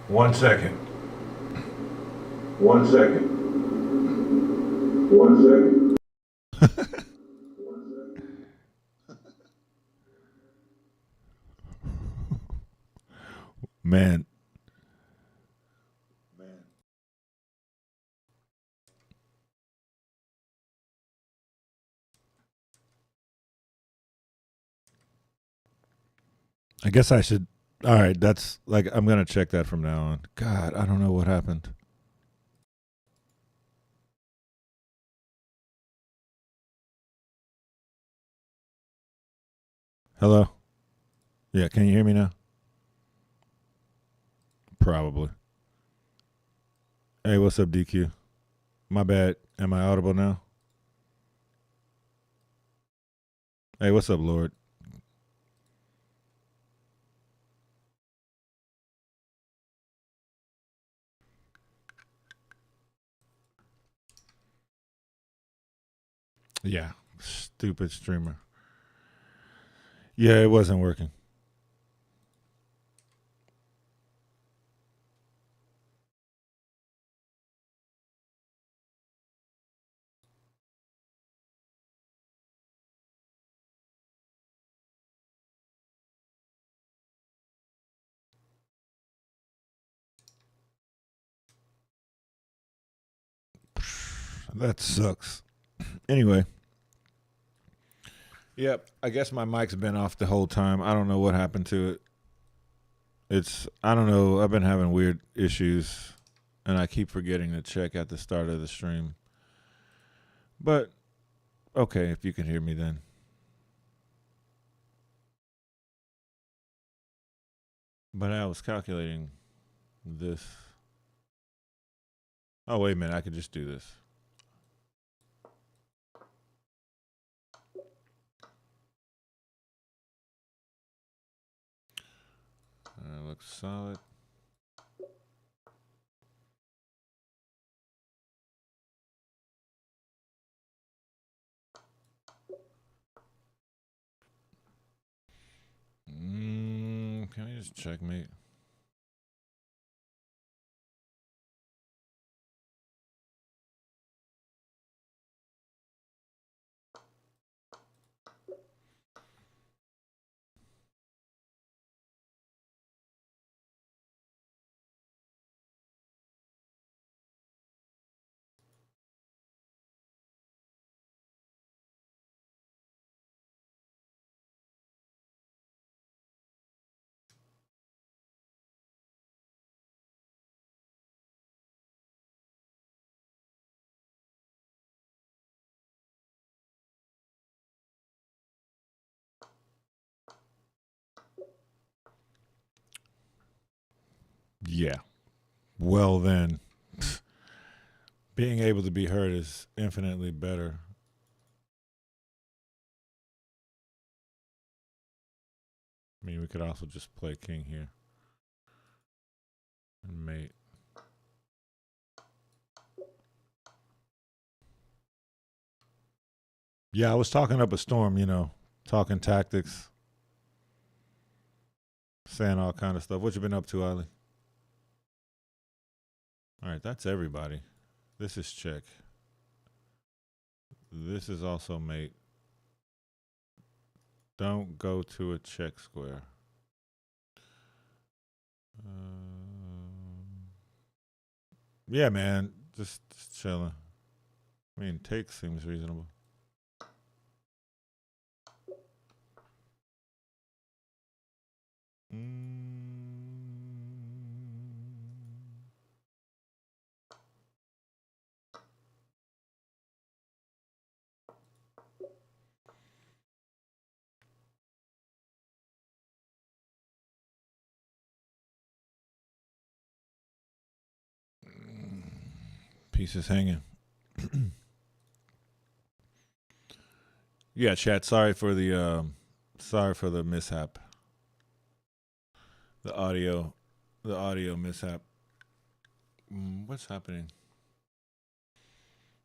1 second. 1 second. 1 second. Man, I guess I should. All right, that's like I'm gonna check that from now on. God, I don't know what happened. Hello. Yeah, can you hear me now? Probably. Hey, what's up, DQ? My bad. Am I audible now? Hey, what's up, Lord? Yeah, stupid streamer. Yeah, it wasn't working. That sucks. Anyway, yep. I guess my mic's been off the whole time. I don't know what happened to it. I don't know. I've been having weird issues, and I keep forgetting to check at the start of the stream. But okay, if you can hear me, then. But I was calculating this. Oh wait a minute, I could just do this. Looks solid. Can I just checkmate? Yeah. Well then, being able to be heard is infinitely better. I mean, we could also just play king here and mate. Yeah, I was talking up a storm, talking tactics, saying all kind of stuff. What you been up to, Ali? All right, that's everybody. This is check. This is also mate. Don't go to a check square. Yeah, man, just chilling. I mean, take seems reasonable. Pieces hanging. Yeah, chat. Sorry for the mishap. The audio, the audio mishap. What's happening?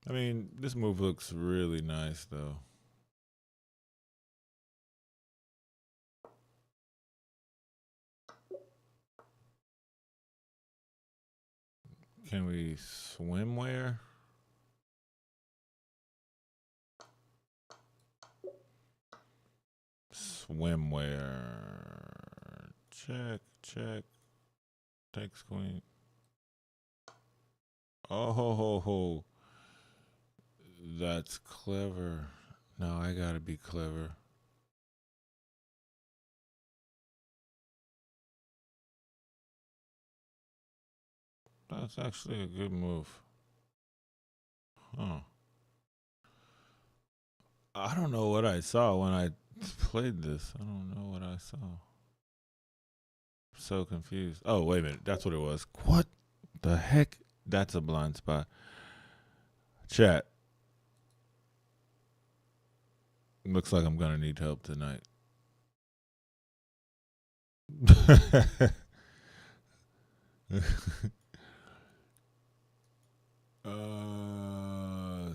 I mean, this move looks really nice though. Can we swimwear? Swimwear. Check, check. Takes queen. Oh ho ho ho. That's clever. Now I gotta be clever. That's actually a good move. Huh. I don't know what I saw when I played this. I don't know what I saw. So confused. Oh, wait a minute. That's what it was. What the heck? That's a blind spot. Chat. Looks like I'm going to need help tonight.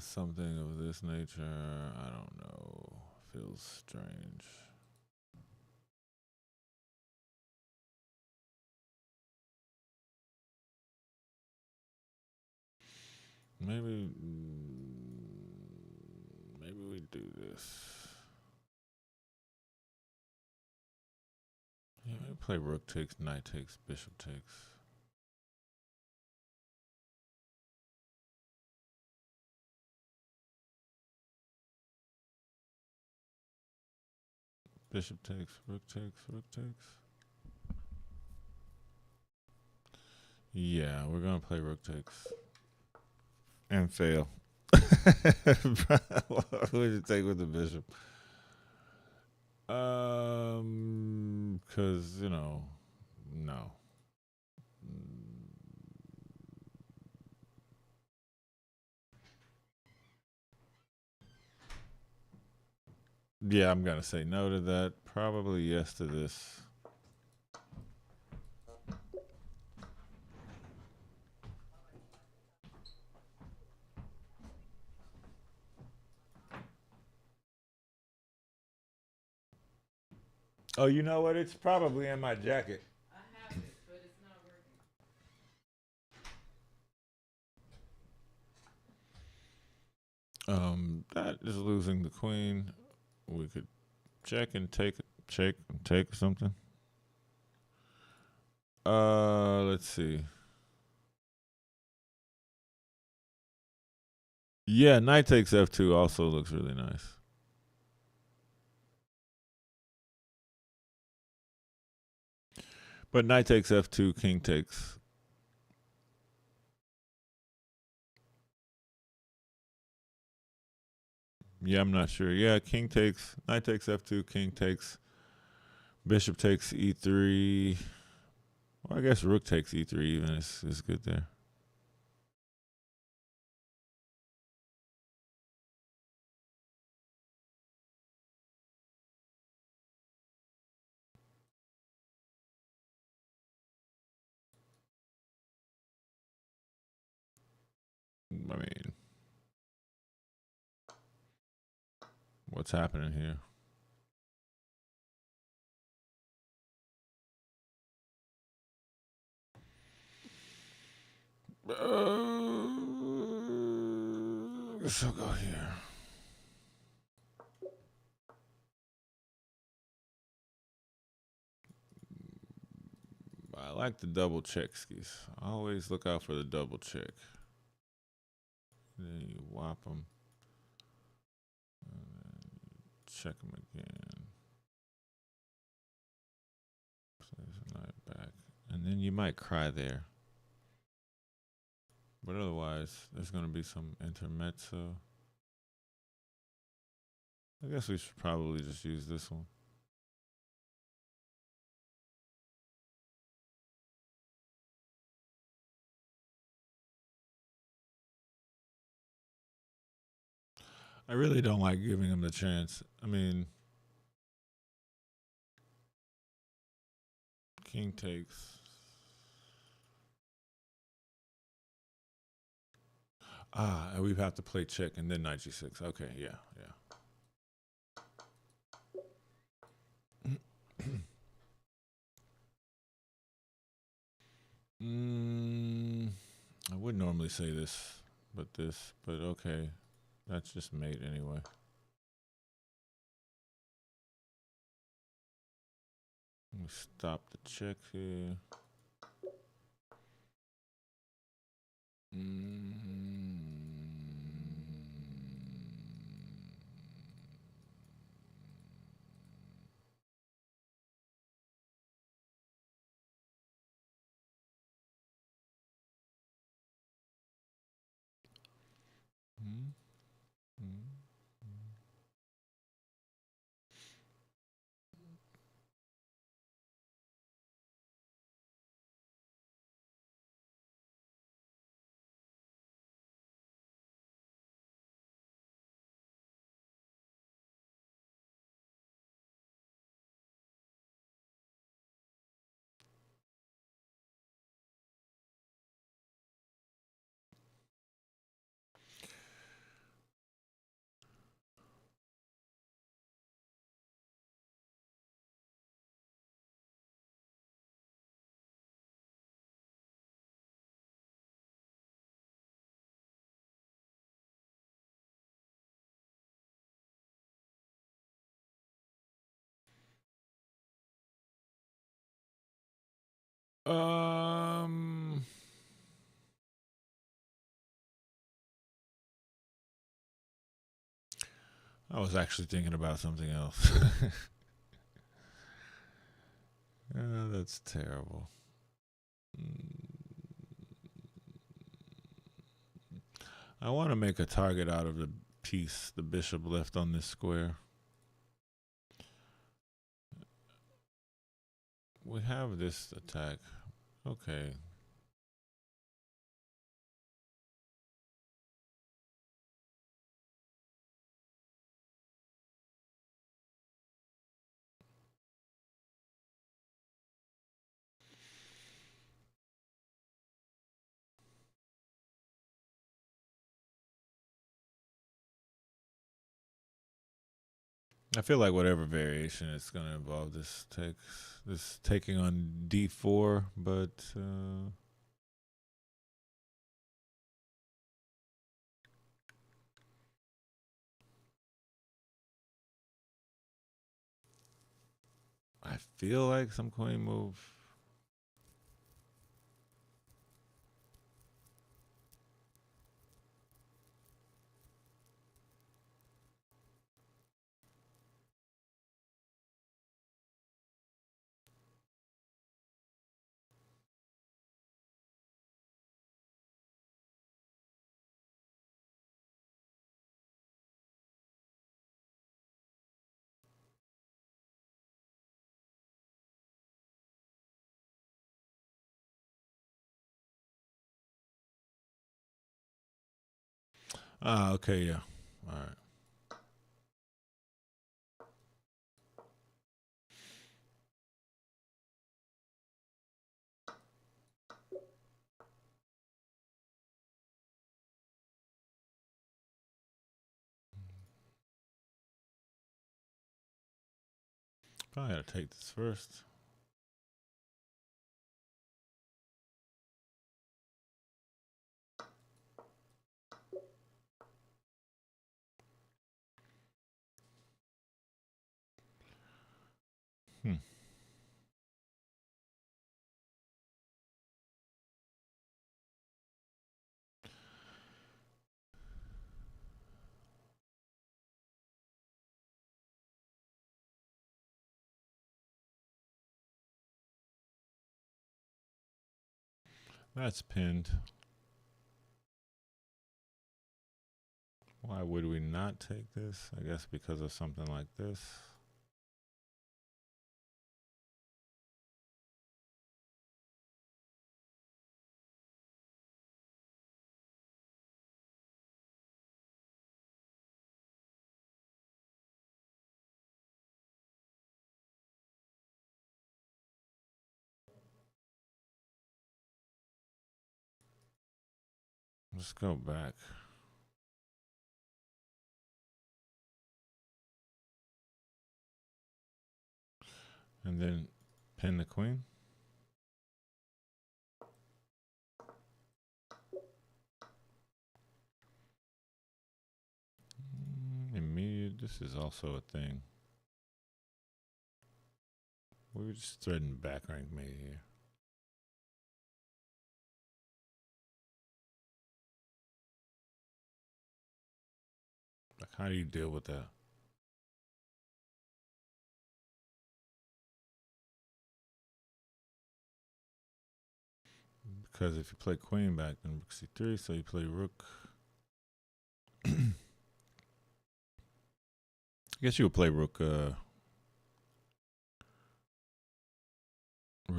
Something of this nature. I don't know. Feels strange. Maybe we do this. Yeah, maybe play rook takes, knight takes, bishop takes. Bishop takes, rook takes, rook takes. Yeah, we're gonna play rook takes. And fail. What would you take with the bishop? Cause no. Yeah, I'm gonna say no to that. Probably yes to this. Oh, you know what? It's probably in my jacket. That is losing the queen. We could check and take something. Let's see. Yeah, knight takes f2 also looks really nice. But knight takes f2, king takes. Yeah, I'm not sure. Yeah, king takes, knight takes f2, king takes, bishop takes e3. Well, I guess rook takes e3 even is good there. I mean, what's happening here? Guess I'll go here. I like the double check skis. Always look out for the double check. Then you whop them. Check them again. Plays a knight back. And then you might cry there. But otherwise, there's going to be some intermezzo. I guess we should probably just use this one. I really don't like giving him the chance. I mean, king takes. And we have to play check and then knight g6. Okay, yeah. I would normally say this, but okay. That's just mate anyway. Let me stop the check here. Um, I was actually thinking about something else. That's terrible. I want to make a target out of the piece the bishop left on this square. We have this attack. Okay. I feel like whatever variation it's going to involve this taking on d4, but I feel like some queen move. Okay, yeah. All right. Probably got to take this first. Hmm. That's pinned. Why would we not take this? I guess because of something like this. Let's go back. And then pin the queen. this is also a thing. We were just threading back rank mate here. Like, how do you deal with that? Because if you play queen back, then rook c3, so you play rook. I guess you would play rook rook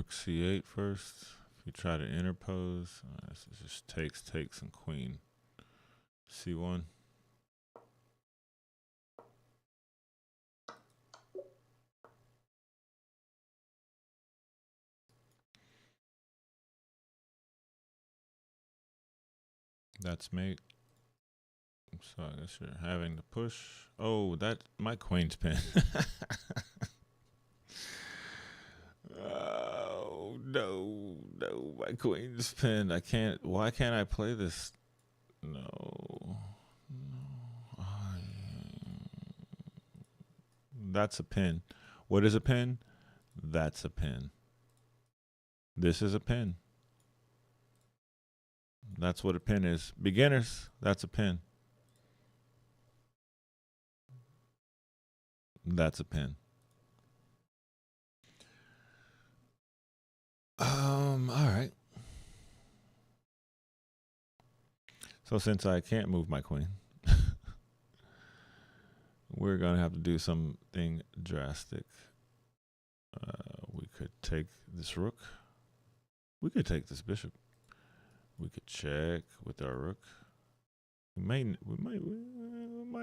c8 first. If you try to interpose, this is just takes, and queen c1. That's mate. So I guess you're having to push. Oh, that my queen's pinned. Oh no, my queen's pinned. I can't. Why can't I play this? No. That's a pin. What is a pin? That's a pin. This is a pin. That's what a pin is. Beginners, that's a pin. That's a pin. All right. So since I can't move my queen, we're gonna have to do something drastic. We could take this rook. We could take this bishop. We could check with our rook. We might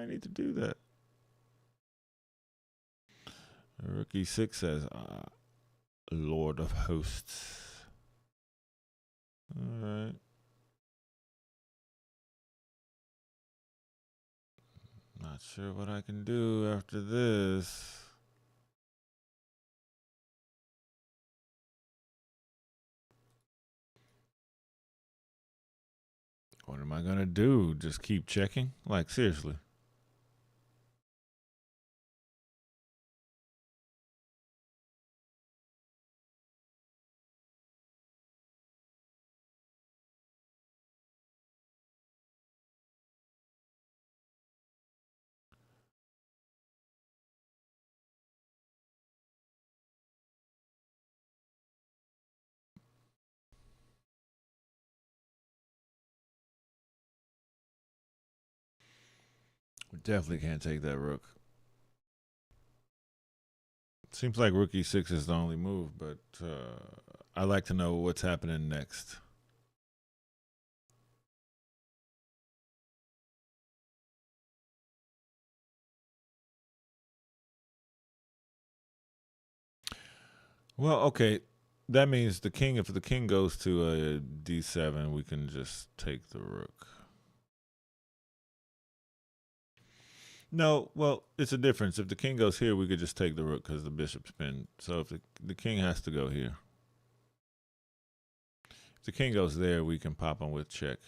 need to do that. Rook e6 says, Lord of Hosts. All right. Not sure what I can do after this. What am I gonna do? Just keep checking? Like, seriously. We definitely can't take that rook. Seems like rook e6 is the only move, but I like to know what's happening next. Well, okay. That means the king, if the king goes to a d7, we can just take the rook. No, well, it's a difference. If the king goes here, we could just take the rook because the bishop's pinned. So if the king has to go here. If the king goes there, we can pop him with check.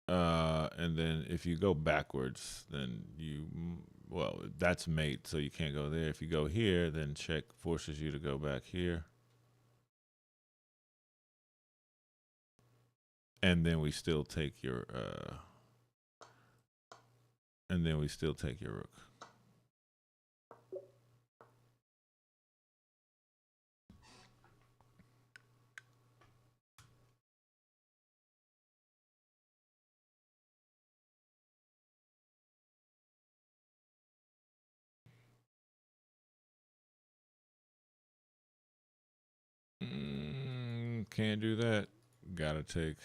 And then if you go backwards, then well, that's mate, so you can't go there. If you go here, then check forces you to go back here. And then we still take your rook. Can't do that. Gotta take.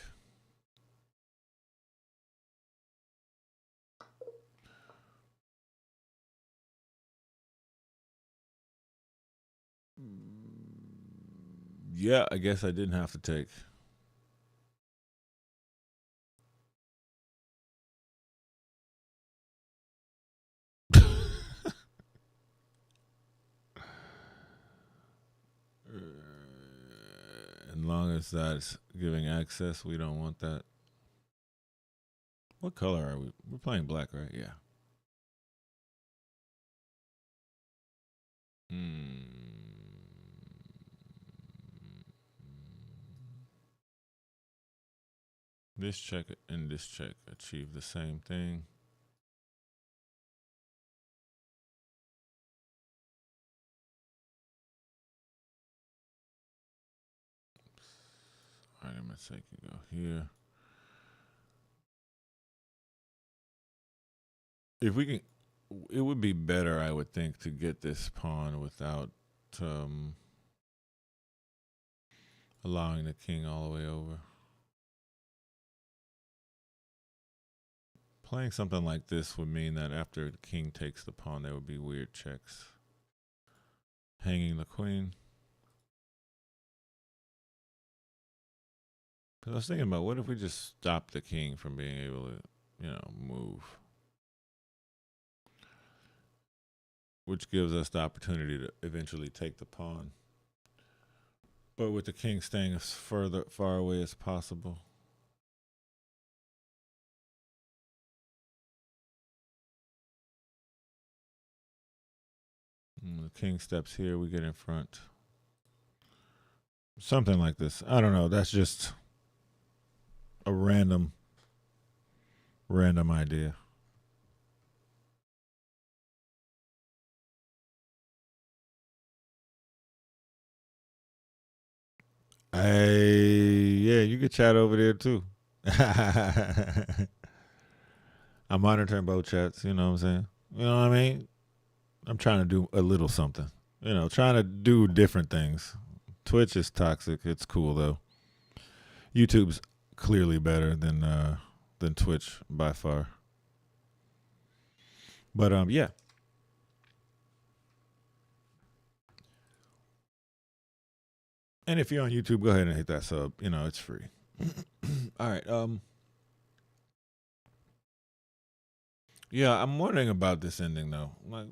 Yeah, I guess I didn't have to take. As long as that's giving access, we don't want that. What color are we? We're playing black, right? Yeah. Hmm. This check and this check achieve the same thing. All right, I'm gonna take it go here. If we can, it would be better, I would think, to get this pawn without um, allowing the king all the way over. Playing something like this would mean that after the king takes the pawn, there would be weird checks. Hanging the queen. Because I was thinking about what if we just stop the king from being able to, move, which gives us the opportunity to eventually take the pawn, but with the king staying as far away as possible. The king steps here, we get in front. Something like this. I don't know. That's just a random idea. Yeah, you could chat over there too. I'm monitoring both chats. You know what I'm saying? You know what I mean? I'm trying to do a little something. Trying to do different things. Twitch is toxic. It's cool though. YouTube's clearly better than Twitch by far. But yeah. And if you're on YouTube, go ahead and hit that sub. It's free. All right. Yeah, I'm wondering about this ending though. Like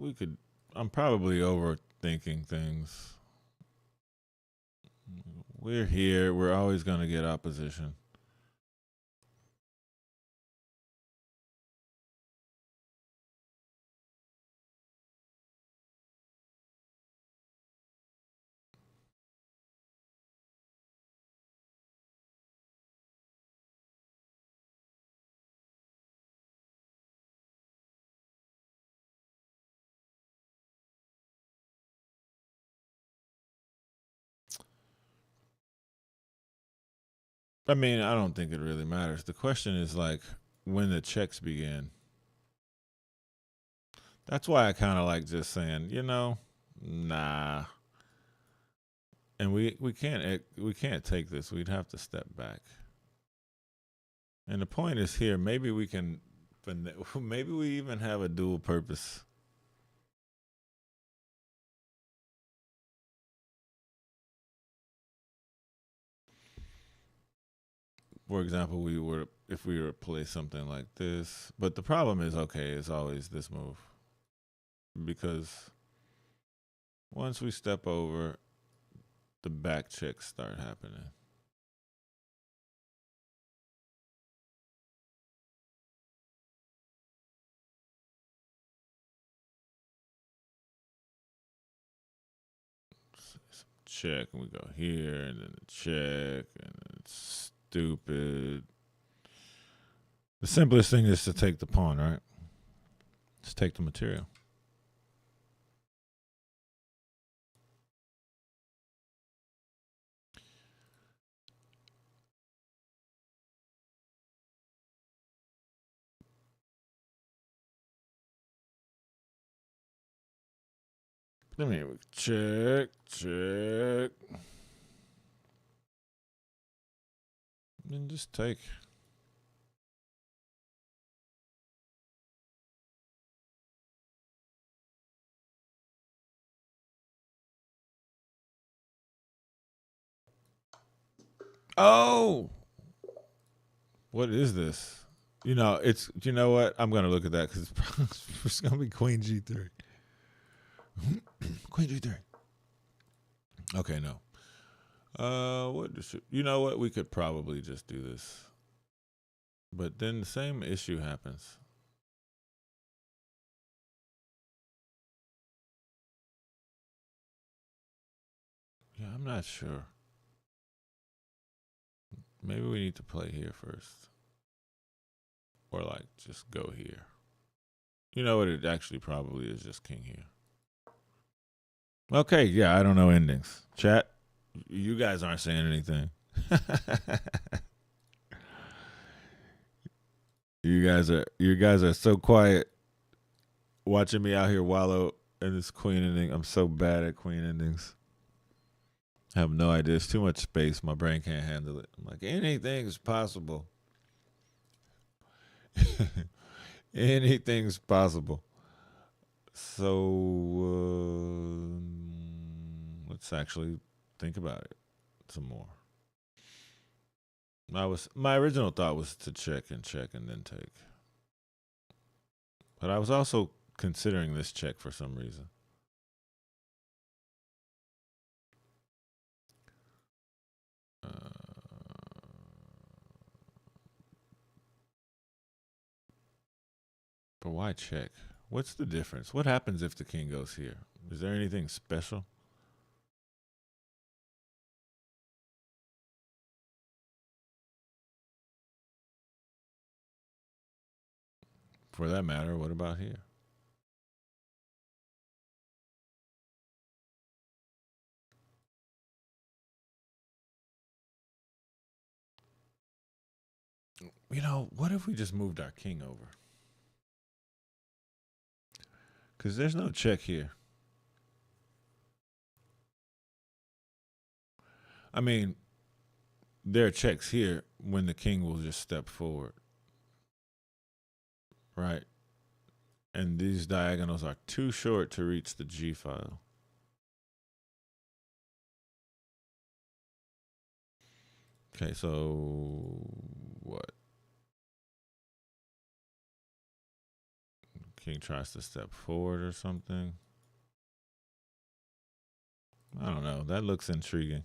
I'm probably overthinking things. We're here. We're always gonna get opposition. I mean, I don't think it really matters. The question is like when the checks begin. That's why I kind of like just saying, nah. And we can't take this. We'd have to step back. And the point is here. Maybe we can. Maybe we even have a dual purpose. For example, if we were to play something like this, but the problem is okay. It's always this move because once we step over, the back checks start happening. Check, and we go here, and then check, and it's stupid. The simplest thing is to take the pawn, right? Just take the material. Let me check, and just take. Oh, what is this? You know what? I'm gonna look at that because it's gonna be Queen G3. Queen G3. Okay, no. You know what? We could probably just do this. But then the same issue happens. Yeah, I'm not sure. Maybe we need to play here first. Or like just go here. You know what? It actually probably is just king here. Okay, yeah, I don't know endings. Chat, you guys aren't saying anything. You guys are so quiet watching me out here wallow in this queen ending. I'm so bad at queen endings. I have no idea. It's too much space. My brain can't handle it. I'm like, anything is possible. Anything's possible. So let's actually think about it some more. My original thought was to check and then take, but I was also considering this check for some reason. But why check? What's the difference? What happens if the king goes here? Is there anything special? For that matter, what about here? What if we just moved our king over? Because there's no check here. I mean, there are checks here when the king will just step forward, right? And these diagonals are too short to reach the G file. Okay, so what? King tries to step forward or something. I don't know. That looks intriguing.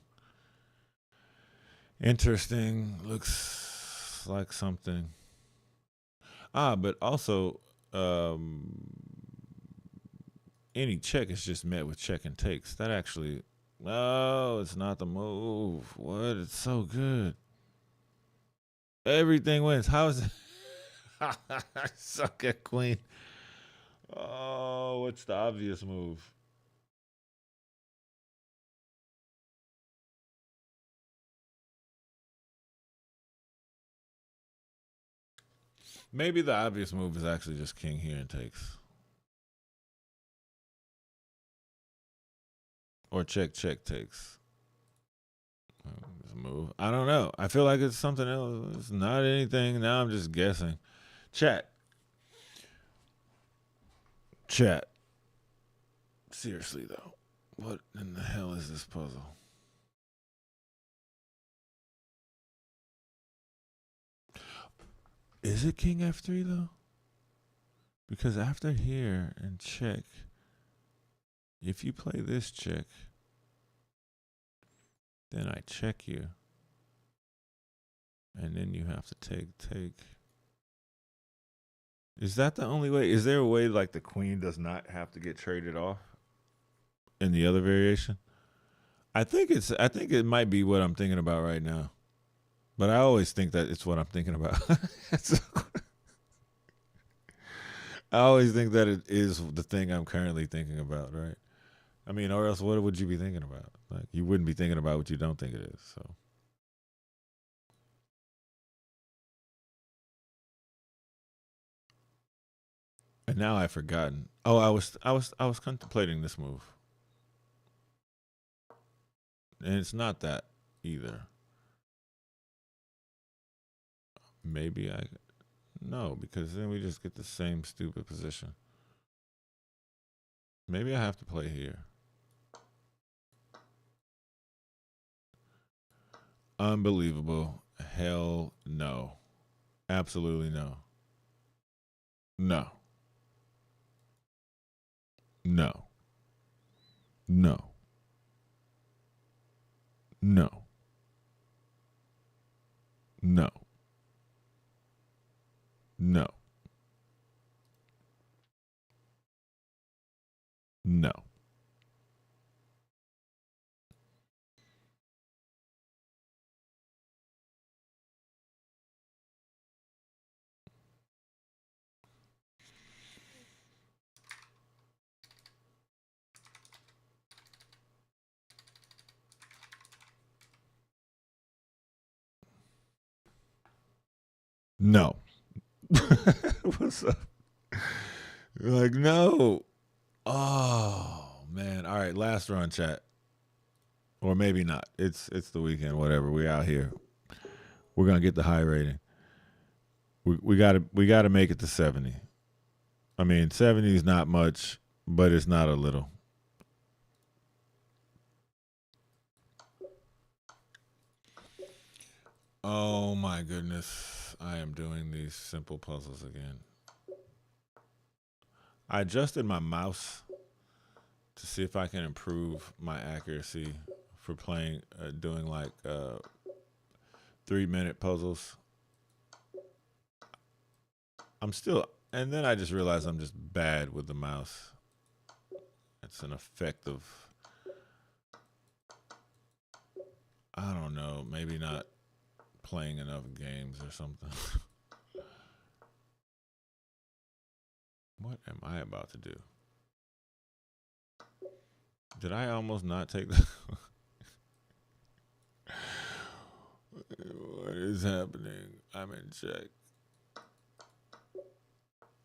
Interesting. Looks like something. But also, um, any check is just met with check and takes. That actually, no, it's not the move. What? It's so good. Everything wins. How is it? I suck at queen. Oh, what's the obvious move? Maybe the obvious move is actually just king here and takes. Or check, check, takes. Move. I don't know. I feel like it's something else. It's not anything. Now I'm just guessing. Chat. Chat. Seriously though, what in the hell is this puzzle? Is it King F3 though? Because after here and check, if you play this check, then I check you. And then you have to take. Is that the only way? Is there a way like the queen does not have to get traded off in the other variation? I think it might be what I'm thinking about right now. But I always think that it's what I'm thinking about. I always think that it is the thing I'm currently thinking about, right? I mean, or else what would you be thinking about? Like you wouldn't be thinking about what you don't think it is. So, and now I've forgotten. Oh, I was contemplating this move, and it's not that either. Maybe I no, because then we just get the same stupid position. Maybe I have to play here. Unbelievable. Hell no. Absolutely no. No. No. No. No. No. No. No. No. What's up? You're like, no. Oh man. All right, last run chat. Or maybe not. It's the weekend, whatever. We out here. We're gonna get the high rating. We gotta make it to 70. I mean, 70 is not much, but it's not a little. Oh my goodness. I am doing these simple puzzles again. I adjusted my mouse to see if I can improve my accuracy for playing, doing like 3 minute puzzles. I'm still, and then I just realized I'm just bad with the mouse. It's an effect of, I don't know, maybe not playing enough games or something. What am I about to do? Did I almost not take the. What is happening? I'm in check.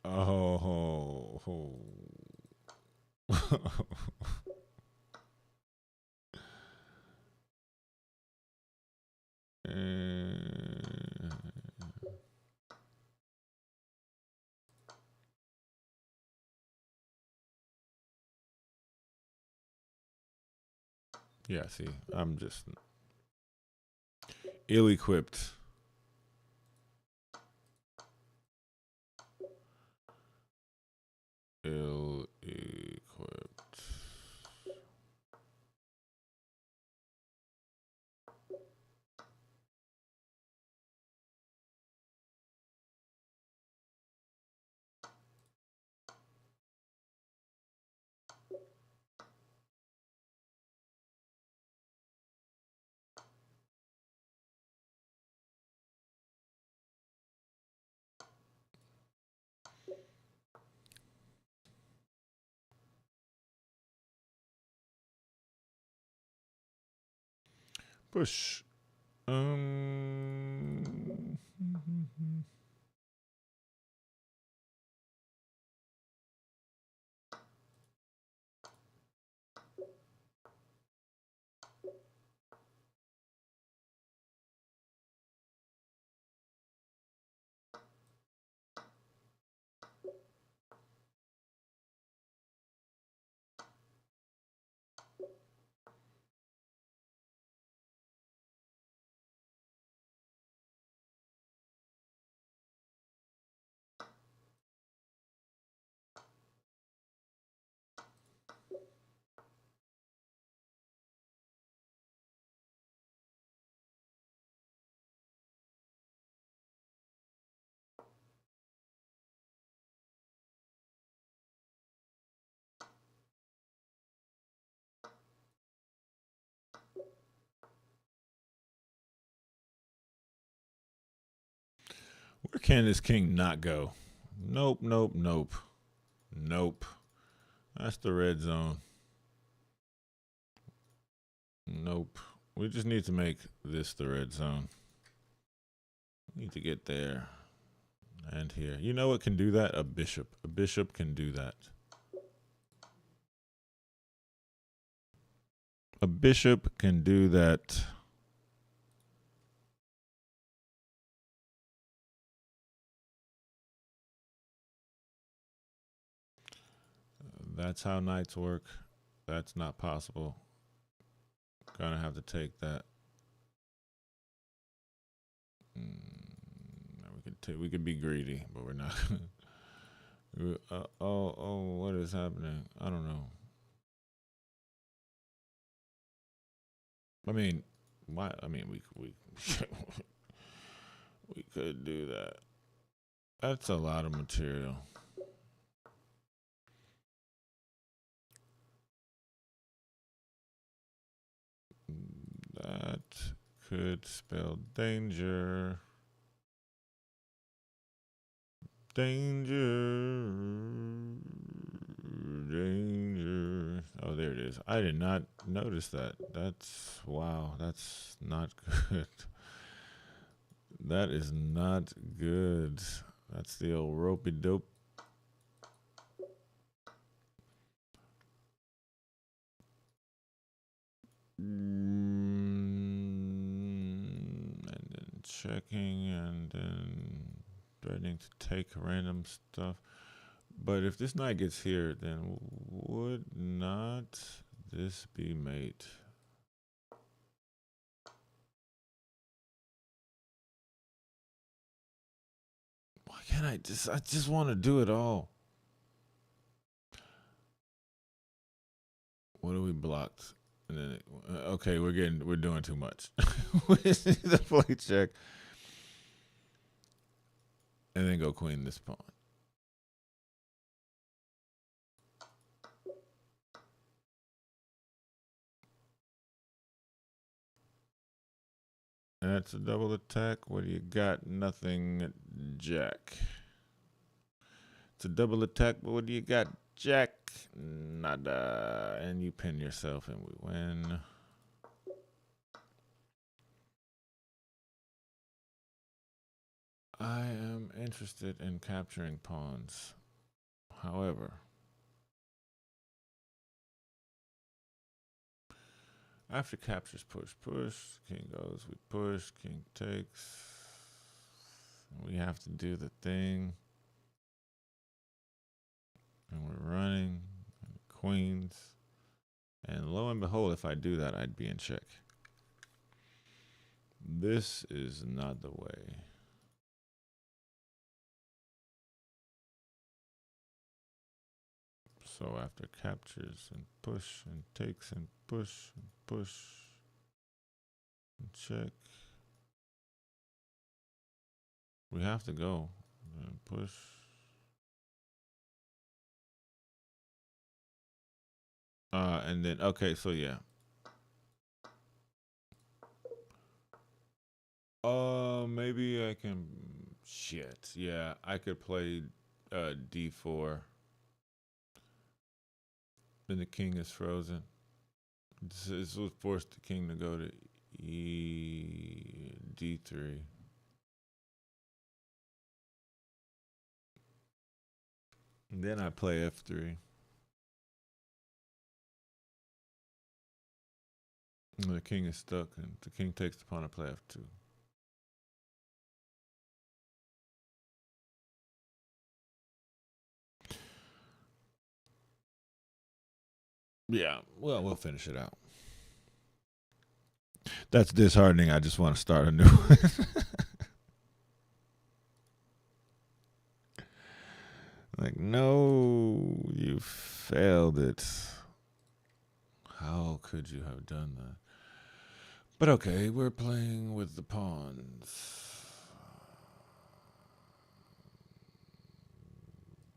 Oh. Eh, yeah, see, I'm just ill equipped. Ill equipped. Push. Um. Where can this king not go? Nope, nope, nope. Nope. That's the red zone. Nope. We just need to make this the red zone. Need to get there and here. You know what can do that? A bishop. A bishop can do that. A bishop can do that. That's how knights work. That's not possible. Gonna have to take that. We could be greedy, but we're not. What is happening? I don't know. I mean, why? I mean, we we could do that. That's a lot of material. That could spell danger. Danger. Danger. Oh, there it is. I did not notice that. That's, wow, that's not good. That is not good. That's the old ropey dope. And then checking and then threatening to take random stuff. But if this knight gets here, then would not this be mate? Why can't I just want to do it all. What do we blocked? And then okay, we're doing too much. We just need to play check and then go queen this pawn. That's a double attack. What do you got? Nothing, Jack. It's a double attack, but what do you got, Jack? Nada. And you pin yourself and we win. I am interested in capturing pawns. However, after captures, push, push. King goes, we push. King takes. We have to do the thing. And we're running. And queens. And lo and behold, if I do that, I'd be in check. This is not the way. So after captures and push and takes and push and push and check, we have to go and push. And then, okay, so yeah. Maybe I can, shit, yeah, I could play d4. Then the king is frozen. This will force the king to go to d3. And then I play f3. And the king is stuck, and the king takes the pawn to play f2. Yeah, well, we'll finish it out. That's disheartening. I just want to start a new one. Like, no, you failed it. How could you have done that? But okay, we're playing with the pawns.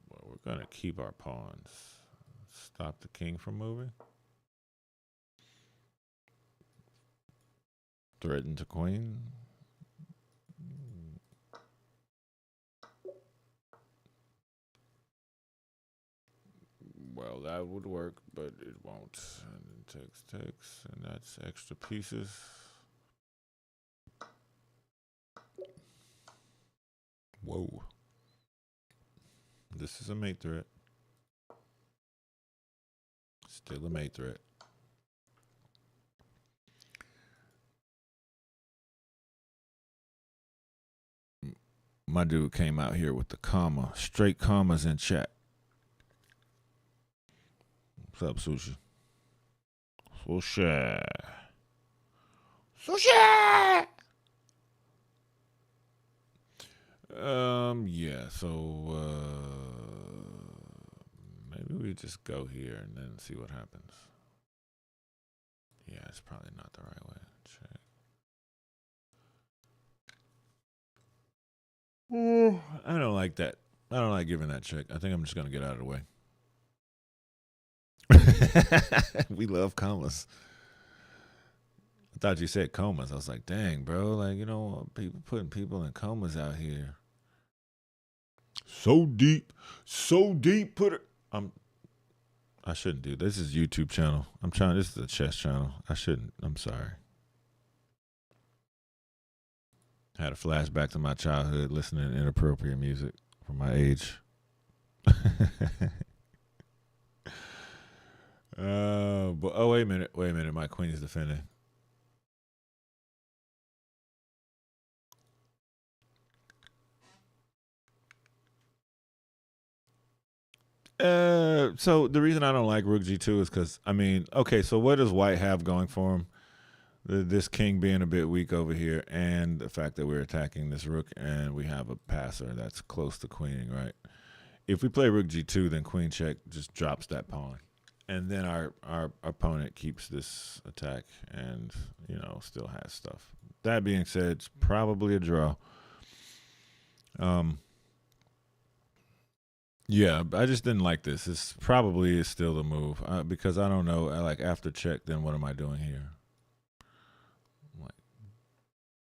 Well, we're going to keep our pawns. Stop the king from moving. Threaten to queen. Well, that would work, but it won't. And it takes, and that's extra pieces. Whoa. This is a mate threat. Still a mate threat. My dude came out here with the comma, straight commas in chat. What's up, Sushi? Sushi. Sushi. Yeah. So maybe we just go here and then see what happens. Yeah, it's probably not the right way. Check. I don't like that. I don't like giving that check. I think I'm just gonna get out of the way. We love commas. I thought you said comas. I was like, dang, bro. Like, people putting people in comas out here. So deep, so deep. Put it. I shouldn't do this. Is YouTube channel. This is a chess channel. I shouldn't. I'm sorry. Had a flashback to my childhood listening to inappropriate music for my age. But wait a minute. My queen is defending. So the reason I don't like Rook G2 is because okay, so what does White have going for him? This king being a bit weak over here, and the fact that we're attacking this rook, and we have a passer that's close to queening, right? If we play Rook G2, then Queen check just drops that pawn, and then our opponent keeps this attack, and still has stuff. That being said, it's probably a draw. Yeah, I just didn't like this. This probably is still the move because I don't know. Like after check, then what am I doing here? Like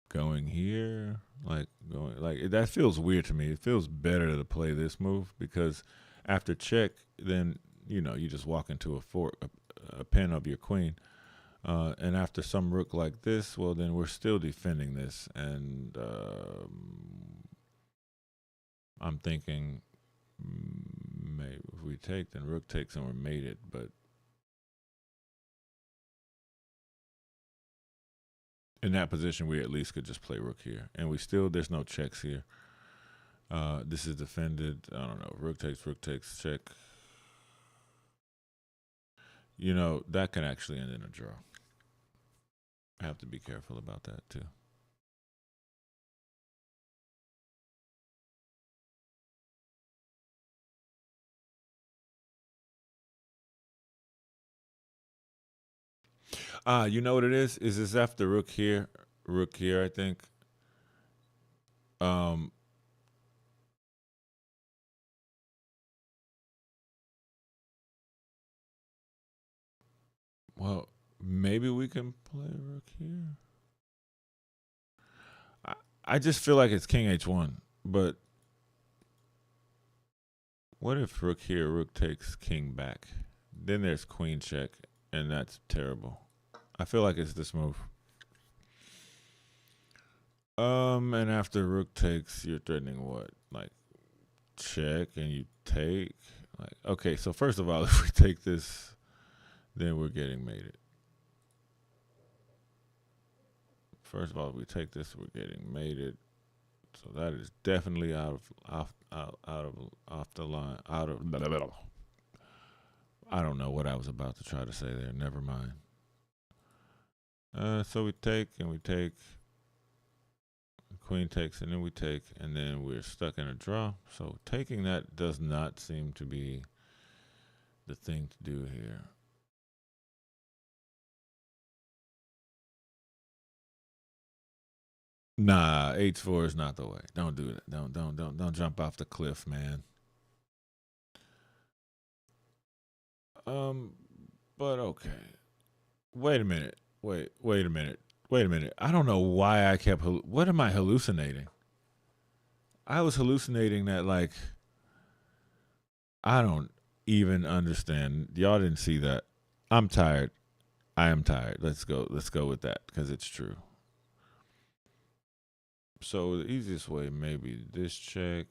going here, like that feels weird to me. It feels better to play this move because after check, then you just walk into a pin of your queen, and after some rook like this, well then we're still defending this, and I'm thinking. Maybe if we take, then rook takes and we're mated, but in that position we at least could just play rook here, and there's no checks here. This is defended. I don't know. Rook takes, check. That can actually end in a draw. I have to be careful about that too. You know what it is? Is this after rook here? Rook here, I think. Um, well, maybe we can play rook here. I just feel like it's king h1, but what if rook here, rook takes king back? Then there's queen check, and that's terrible. I feel like it's this move. And after rook takes, you're threatening what? Like check, and you take. Like okay, so first of all, if we take this, then we're getting mated. First of all, if we take this, we're getting mated. So that is definitely off the line. I don't know what I was about to try to say there. Never mind. So we take and we take. Queen takes and then we take, and then we're stuck in a draw. So taking that does not seem to be the thing to do here. Nah, h4 is not the way. Don't do that. Don't jump off the cliff, man. But okay. Wait a minute. Wait a minute. Wait a minute. I don't know why I kept. What am I hallucinating? I was hallucinating that I don't even understand. Y'all didn't see that. I'm tired. I am tired. Let's go. Let's go with that because it's true. So the easiest way, maybe this check.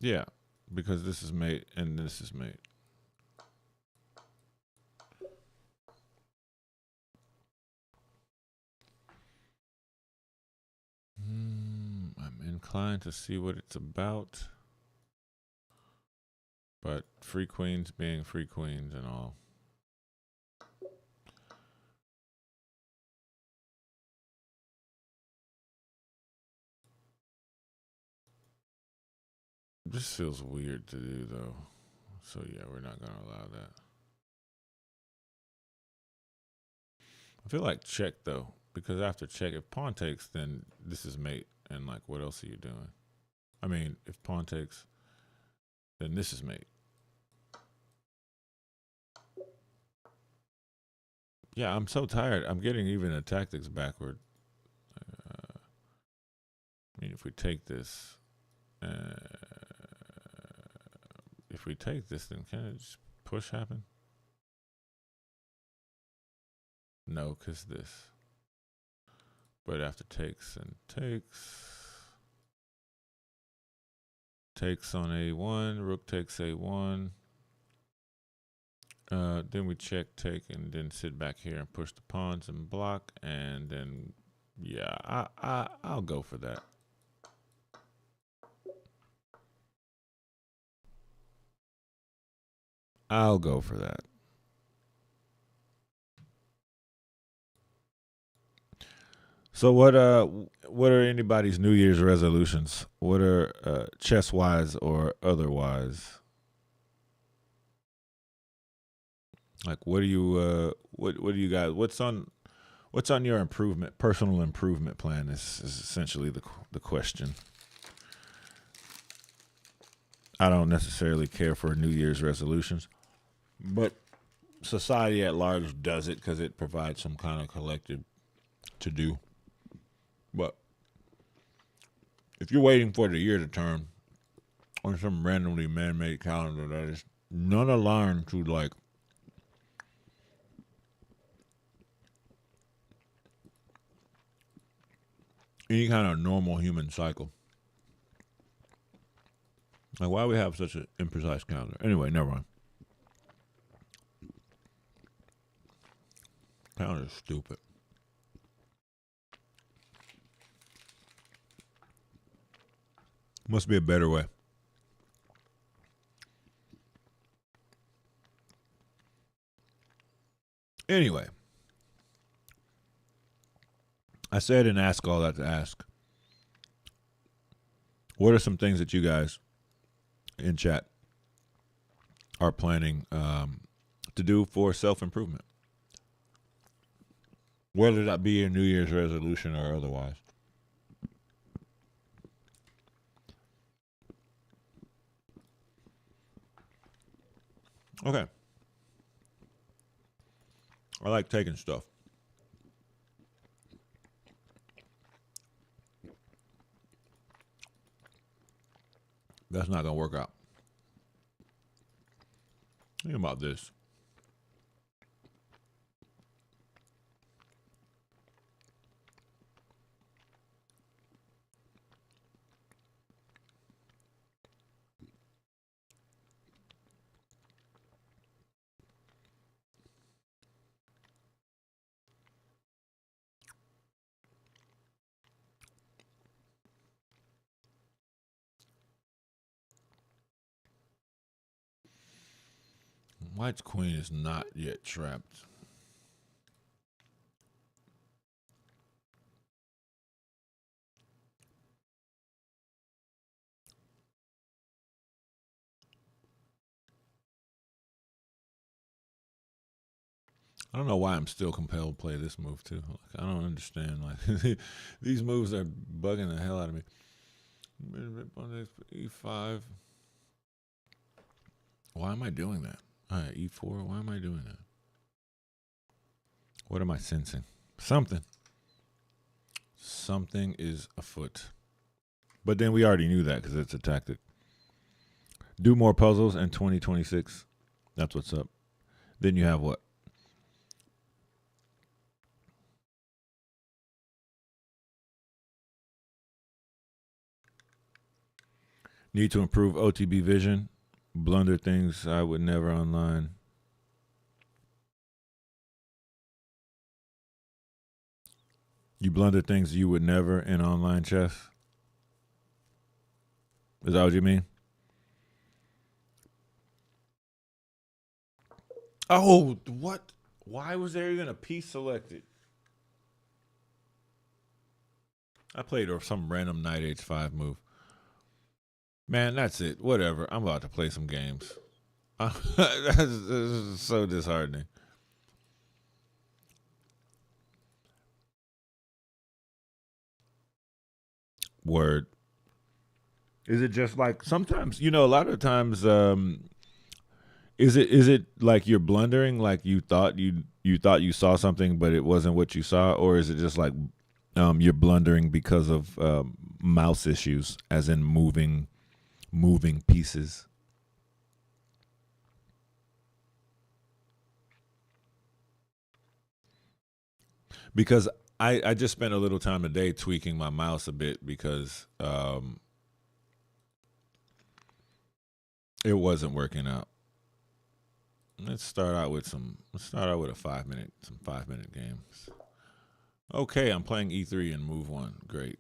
Yeah, because this is mate and this is mate. I'm inclined to see what it's about. But free queens being free queens and all. This feels weird to do though. So yeah, we're not gonna allow that. I feel like check though, because after check, if pawn takes, then this is mate, and like, what else are you doing? I mean, if pawn takes, then this is mate. Yeah, I'm so tired. I'm getting even the tactics backward. I mean, if we take this, if we take this, then can it just push happen? No, because this. But after takes and takes on a1, rook takes a1. Then we check, take, and then sit back here and push the pawns and block, and then yeah, I'll go for that. I'll go for that. So what are anybody's New Year's resolutions? What are chess wise or otherwise? Like what do you what do you guys what's on your personal improvement plan is essentially the question. I don't necessarily care for New Year's resolutions, but society at large does it because it provides some kind of collective to do. But if you're waiting for the year to turn on some randomly man-made calendar that is not aligned to like any kind of normal human cycle, like why we have such an imprecise calendar? Anyway, never mind. Calendar's stupid. Must be a better way. Anyway, I said and ask all that to ask. What are some things that you guys in chat are planning to do for self improvement? Whether that be a New Year's resolution or otherwise. Okay. I like taking stuff. That's not going to work out. Think about this. White's queen is not yet trapped. I don't know why I'm still compelled to play this move too. Like, I don't understand. Like these moves are bugging the hell out of me. E5. Why am I doing that? All right, E4. Why am I doing that? What am I sensing? Something. Something is afoot. But then we already knew that because it's a tactic. Do more puzzles in 2026. That's what's up. Then you have what? Need to improve OTB vision. Blunder things I would never online. You blunder things you would never in online chess. Is that what you mean? Oh, what? Why was there even a piece selected? I played some random knight h5 move. Man, that's it. Whatever. I'm about to play some games. That's so disheartening. Word. Is it just like sometimes, a lot of times is it like you're blundering, like you thought you saw something but it wasn't what you saw, or is it just like you're blundering because of mouse issues, as in moving pieces? Because I just spent a little time today tweaking my mouse a bit because it wasn't working out. Let's start out with a 5 minute games. Okay, I'm playing E3 and Move One. Great.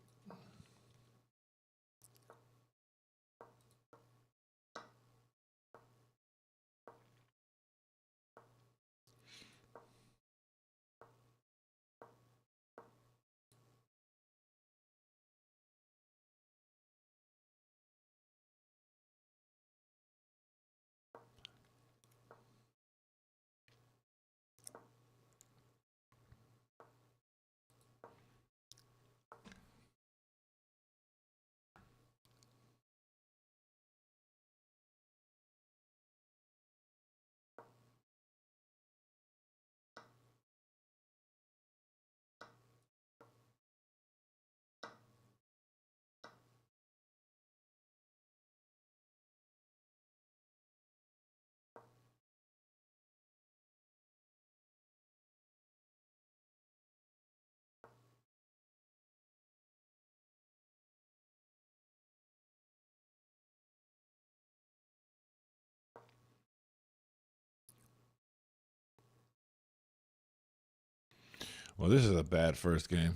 Well, this is a bad first game.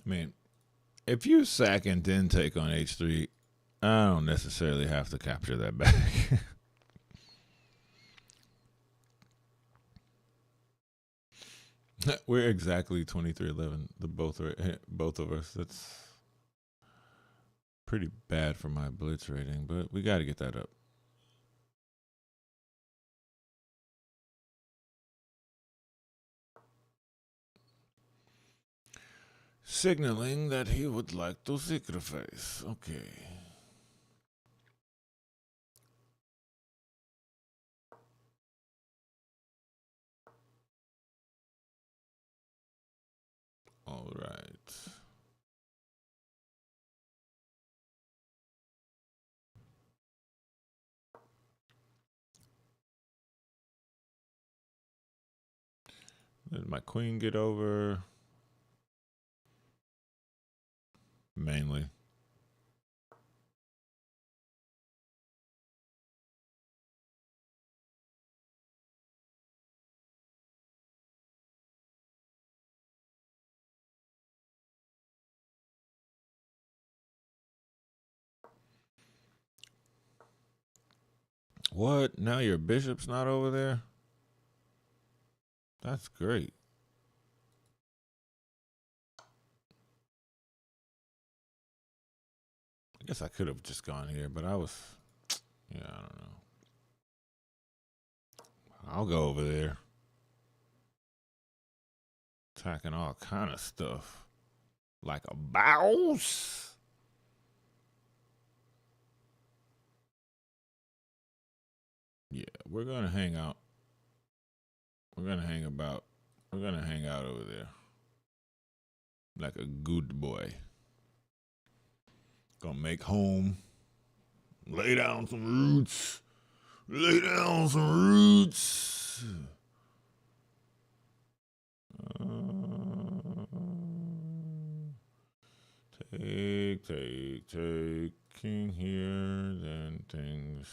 I mean, if you sack and then take on H3, I don't necessarily have to capture that back. We're exactly 23-11. Both of us. That's pretty bad for my blitz rating, but we got to get that up. Signaling that he would like to sacrifice. Okay. All right. Did my queen get over? Mainly. What? Now your bishop's not over there? That's great. I guess I could have just gone here, but I was. Yeah, I don't know. I'll go over there. Attacking all kind of stuff. Like a boss. Yeah, we're gonna hang out. We're gonna hang about. We're gonna hang out over there. Like a good boy. Gonna make home. Lay down some roots. Lay down some roots. Taking here, then things.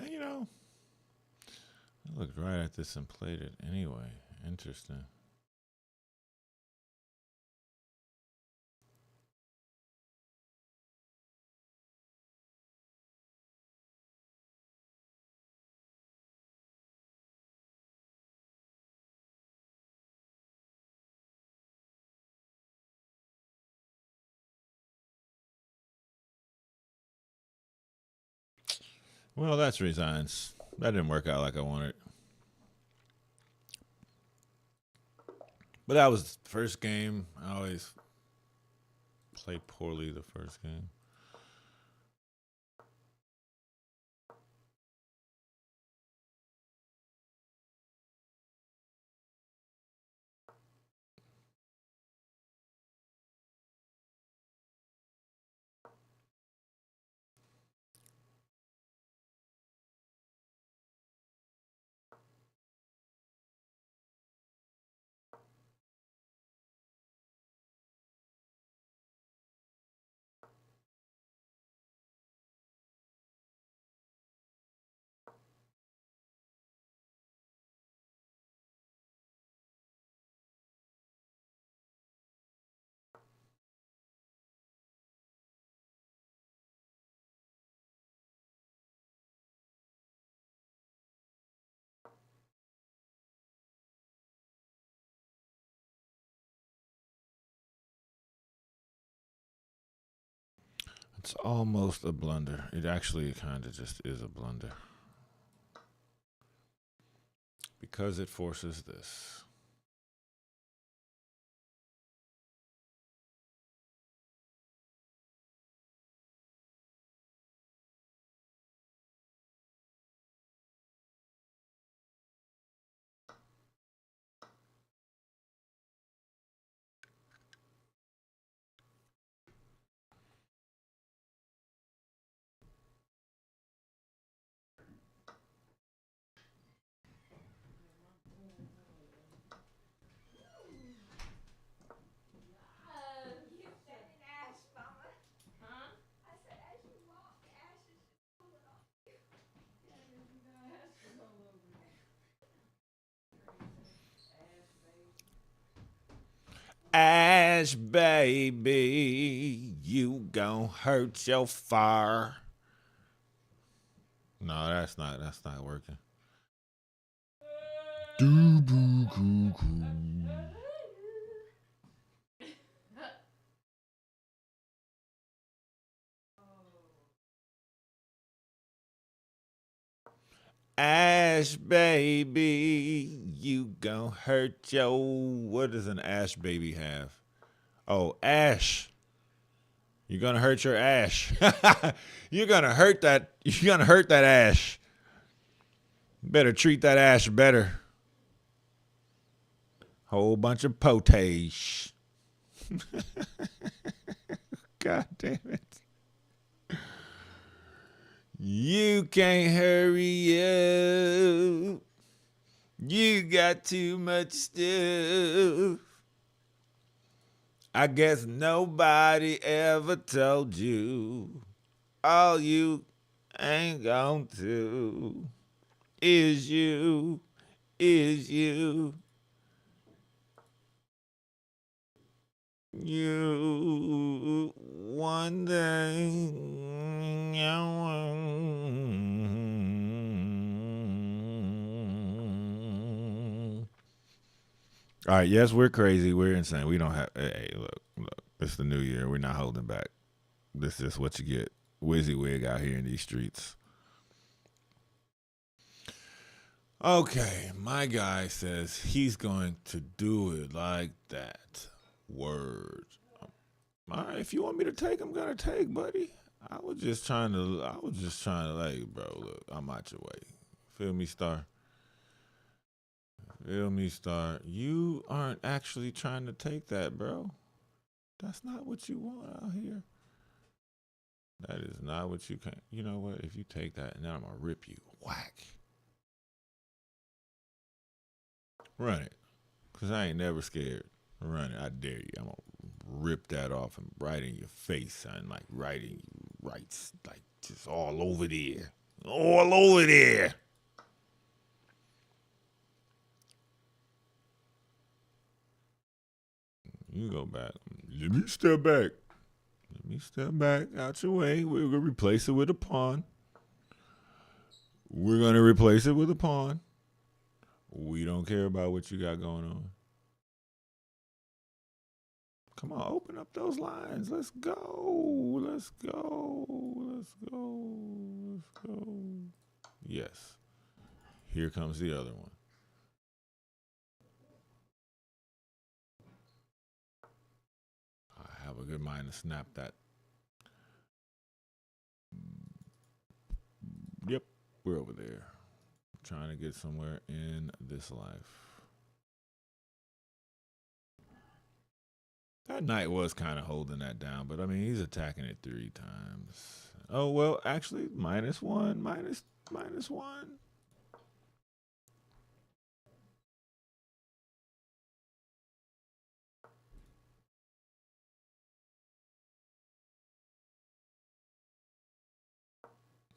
You know, I looked right at this and played it anyway. Interesting. Well, that's resigns. That didn't work out like I wanted. But that was the first game. I always play poorly the first game. It's almost a blunder. It actually kind of just is a blunder because it forces this. Ash, baby, you gon' hurt your far. No, that's not working. Ash, baby, you gon' hurt yo. What does an ash baby have? Oh, ash. You're gonna hurt your ash. You're gonna hurt that. You're gonna hurt that ash. Better treat that ash better. Whole bunch of potage. God damn it. You can't hurry up. You got too much stuff. I guess nobody ever told you all you ain't going to is you. You one thing I want. All right, yes, we're crazy. We're insane. We don't have. Hey, look. It's the new year. We're not holding back. This is what you get. WYSIWYG out here in these streets. Okay, my guy says he's going to do it like that. Word. All right, if you want me to take, I'm gonna take, buddy. I was just trying to like, bro, look, I'm out your way. Feel me, Star? Feel me, Star? You aren't actually trying to take that, bro. That's not what you want out here. That is not what you can. You know what? If you take that, now I'm gonna rip you. Whack. Run it. Cause I ain't never scared. Run it. I dare you. I'm gonna rip that off and right in your face, son. Like right in you, right, like just all over there, all over there. You go back. Let me step back. Let me step back out your way. We're gonna replace it with a pawn. We're gonna replace it with a pawn. We don't care about what you got going on. Come on, open up those lines. Let's go. Let's go. Let's go. Let's go. Yes. Here comes the other one. I have a good mind to snap that. Yep, we're over there. Trying to get somewhere in this life. That knight was kind of holding that down, but I mean, he's attacking it 3 times. Oh, well, actually, -1, minus 1.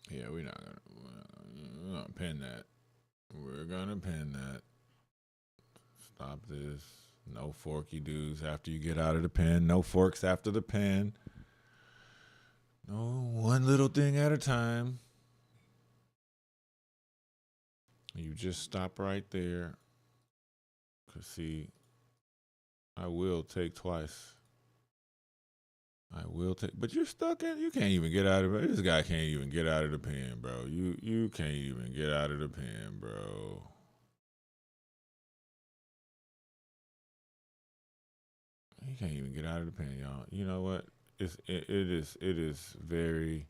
Yeah, we're gonna pin that. We're gonna pin that. Stop this. No forky dudes after you get out of the pen. No forks after the pen. No, one little thing at a time. You just stop right there. Cause see, I will take twice. I will take, but you're stuck in. You can't even get out of it. This guy can't even get out of the pen, bro. You can't even get out of the pen, bro. He can't even get out of the pen, y'all. You know what? It is very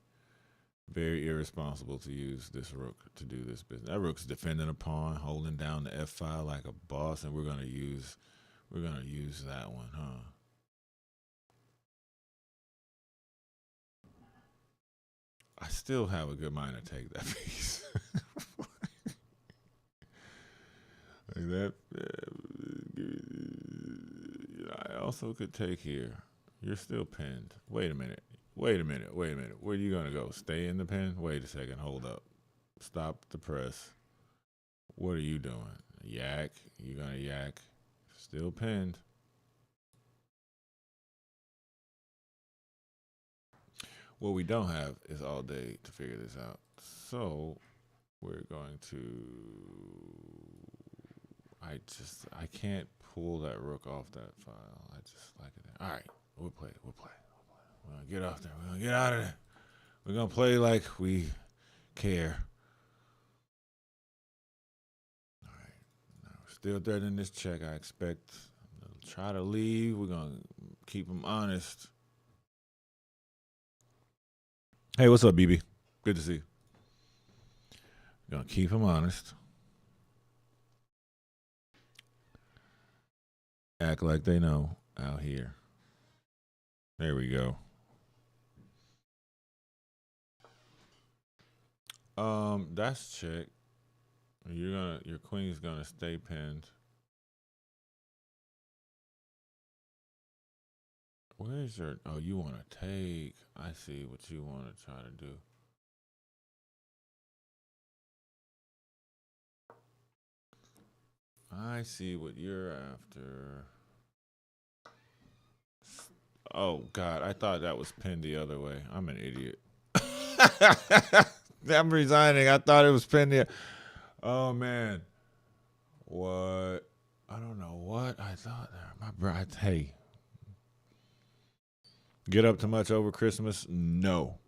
irresponsible to use this rook to do this business. That rook's defending a pawn, holding down the f file like a boss, and we're gonna use that one, huh? I still have a good mind to take that piece. Like that. I also could take here. You're still pinned. Wait a minute. Wait a minute. Wait a minute. Where are you gonna go? Stay in the pen? Wait a second. Hold up. Stop the press. What are you doing? Yak. You gonna yak? Still pinned. What we don't have is all day to figure this out. So we're going to I can't pull that rook off that file. I just like it. All right, we'll play. We'll play. We're gonna get off there. We're gonna get out of there. We're gonna play like we care. All right. Now we're still threatening this check. I expect. They'll try to leave. We're gonna keep them honest. Hey, what's up, BB? Good to see you. Gonna keep them honest. Act like they know out here. There we go. That's check. Your queen's gonna stay pinned. Where's your? Oh, you want to take? I see what you want to try to do. I see what you're after. Oh God, I thought that was pinned the other way. I'm an idiot. I'm resigning. I thought it was pinned the. Oh man, what? I don't know what I thought there. My bride. Hey, get up too much over Christmas? No.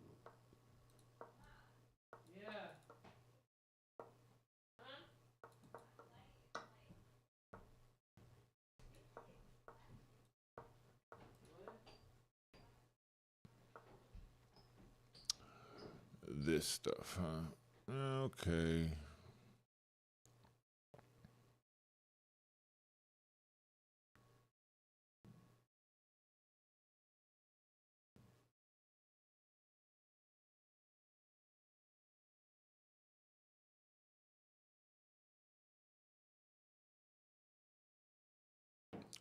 This stuff, huh? Okay.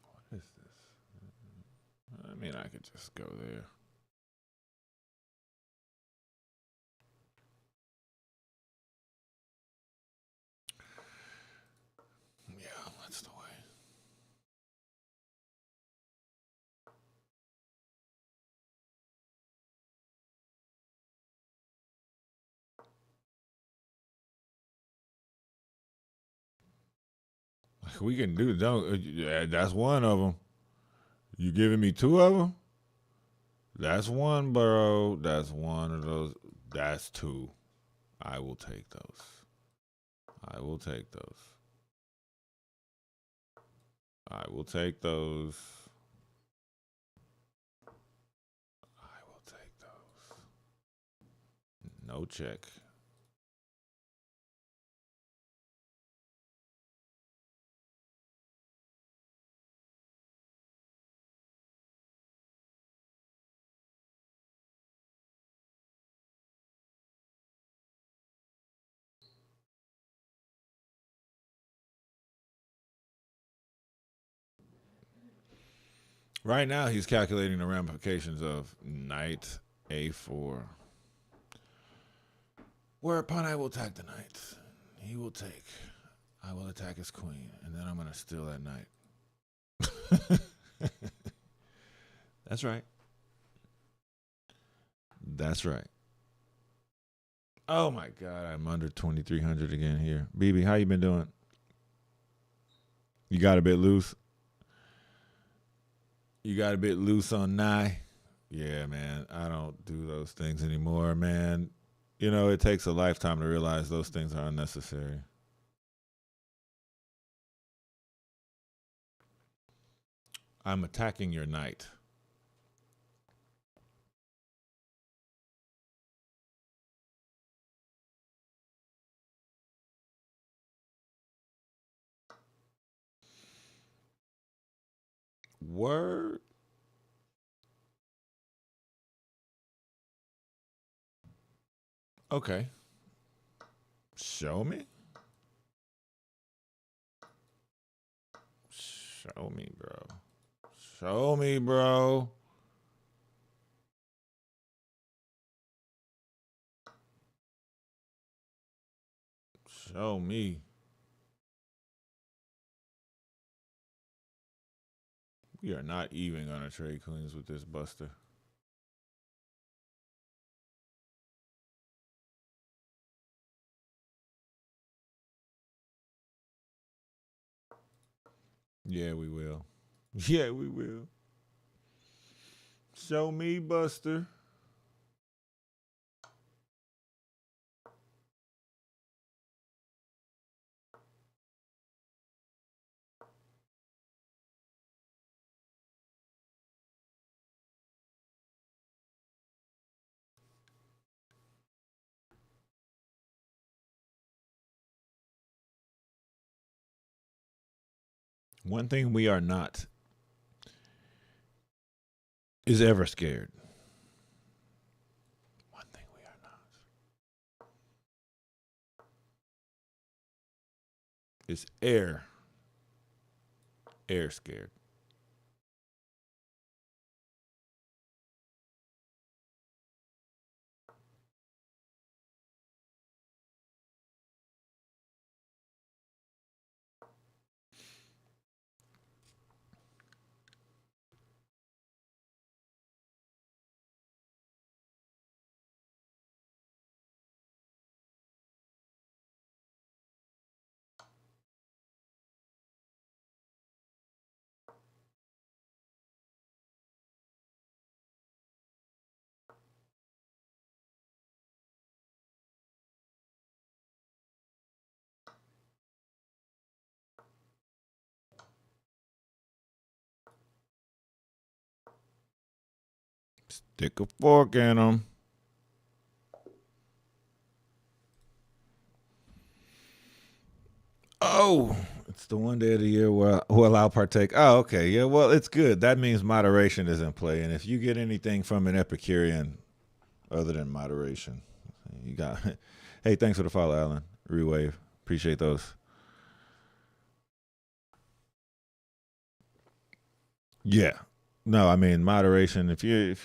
What is this? I mean, I could just go there. Yeah, that's the way. We can do. Don't. Yeah, that's one of them. You giving me two of them? That's one, bro. That's one of those. That's two. I will take those. I will take those. I will take those. I will take those. No check. Right now, he's calculating the ramifications of knight a4. Whereupon I will attack the knight. He will take. I will attack his queen, and then I'm going to steal that knight. That's right. That's right. Oh my God, I'm under 2,300 again here. BB, how you been doing? You got a bit loose. You got a bit loose on Nye. Yeah, man. I don't do those things anymore, man. You know, it takes a lifetime to realize those things are unnecessary. I'm attacking your knight. Word. Okay. Show me. Show me, bro. Show me, bro. Show me. We are not even gonna trade queens with this buster. Yeah, we will. Yeah, we will. Show me, Buster. One thing we are not is ever scared. One thing we are not is air scared. Stick a fork in them. Oh, it's the one day of the year where I'll partake. Oh, okay. Yeah, well, it's good. That means moderation is in play. And if you get anything from an Epicurean other than moderation, you got. Hey, thanks for the follow, Alan. Rewave. Appreciate those. Yeah. No, I mean moderation. If you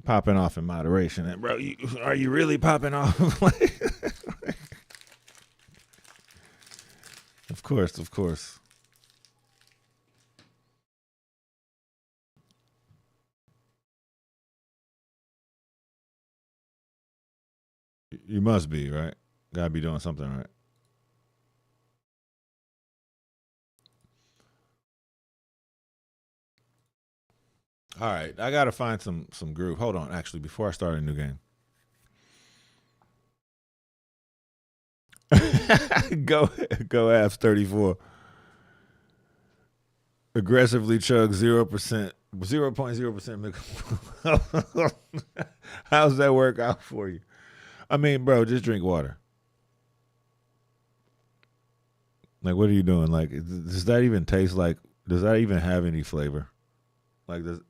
popping off in moderation, and bro, are you really popping off? Of course, of course. You must be right. Gotta be doing something right. All right, I gotta find some groove. Hold on, actually, before I start a new game. go go abs 34. Aggressively chug 0%, 0.0%. How's that work out for you? I mean, bro, just drink water. Like, what are you doing? Like, does that even taste like? Does that even have any flavor? Like, does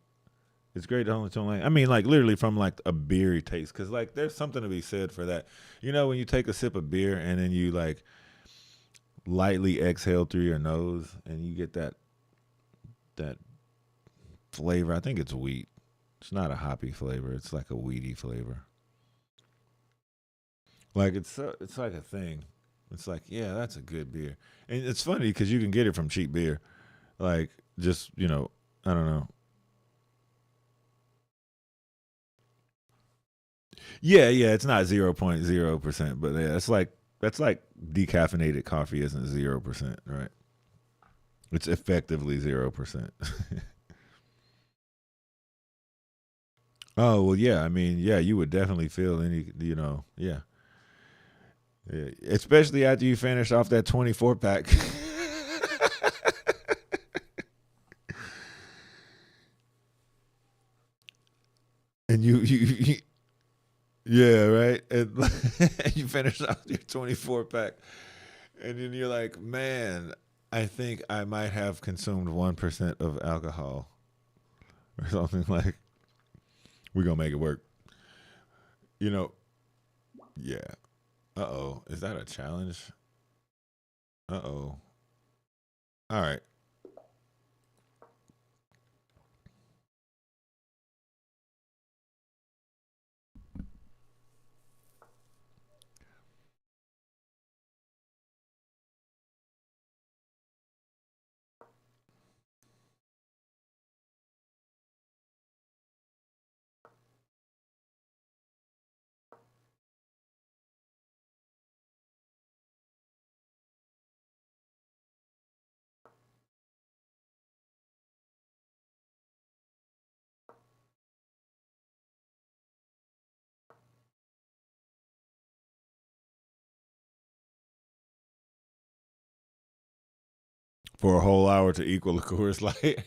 it's great to only. I mean, like literally from like a beery taste, because like there's something to be said for that. You know, when you take a sip of beer and then you like lightly exhale through your nose and you get that flavor. I think it's wheat. It's not a hoppy flavor. It's like a weedy flavor. Like it's like a thing. It's like yeah, that's a good beer, and it's funny because you can get it from cheap beer. Like just I don't know. Yeah, yeah, it's not 0.0%, but yeah, it's like that's like decaffeinated coffee isn't 0%, right? It's effectively 0%. Oh well, yeah. I mean, yeah, you would definitely feel yeah. Yeah, especially after you finish off that 24 pack. And you yeah, right. And you finish off your 24 pack, and then you're like, man, I think I might have consumed 1% of alcohol or something like. We're gonna make it work. You know, yeah. Uh oh, is that a challenge? Uh oh. All right. for a whole hour to equal a Coors Light.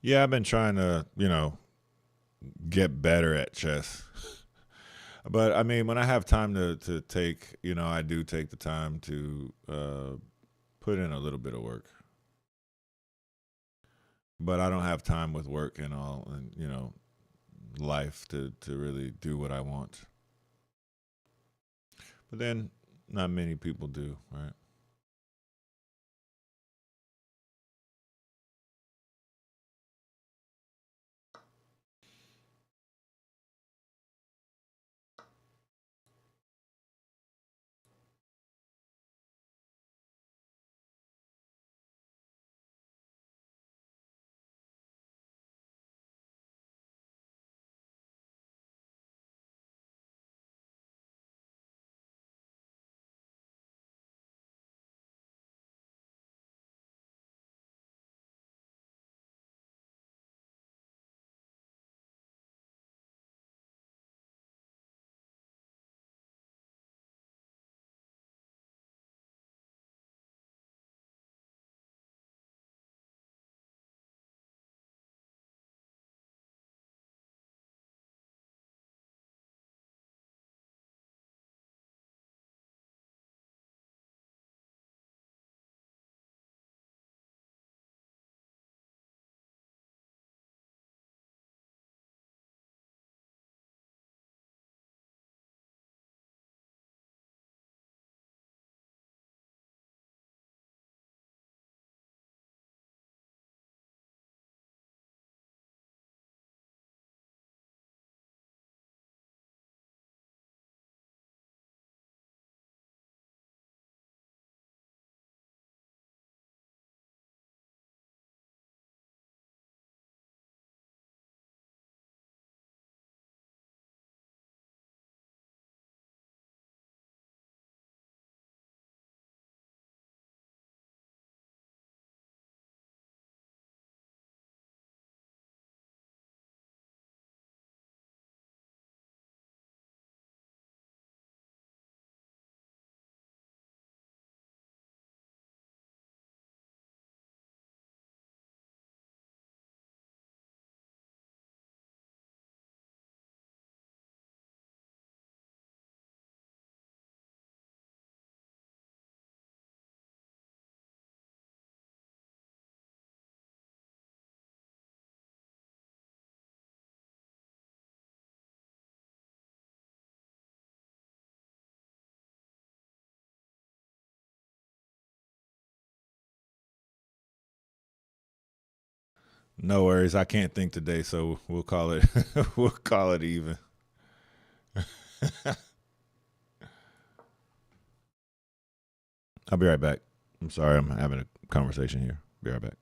Yeah, I've been trying to, get better at chess. But I mean, when I have time to take, I do take the time to put in a little bit of work. But I don't have time with work and all, and life to really do what I want. But then, not many people do, right? No worries. I can't think today, so we'll call it we'll call it even. I'll be right back. I'm sorry, I'm having a conversation here. Be right back.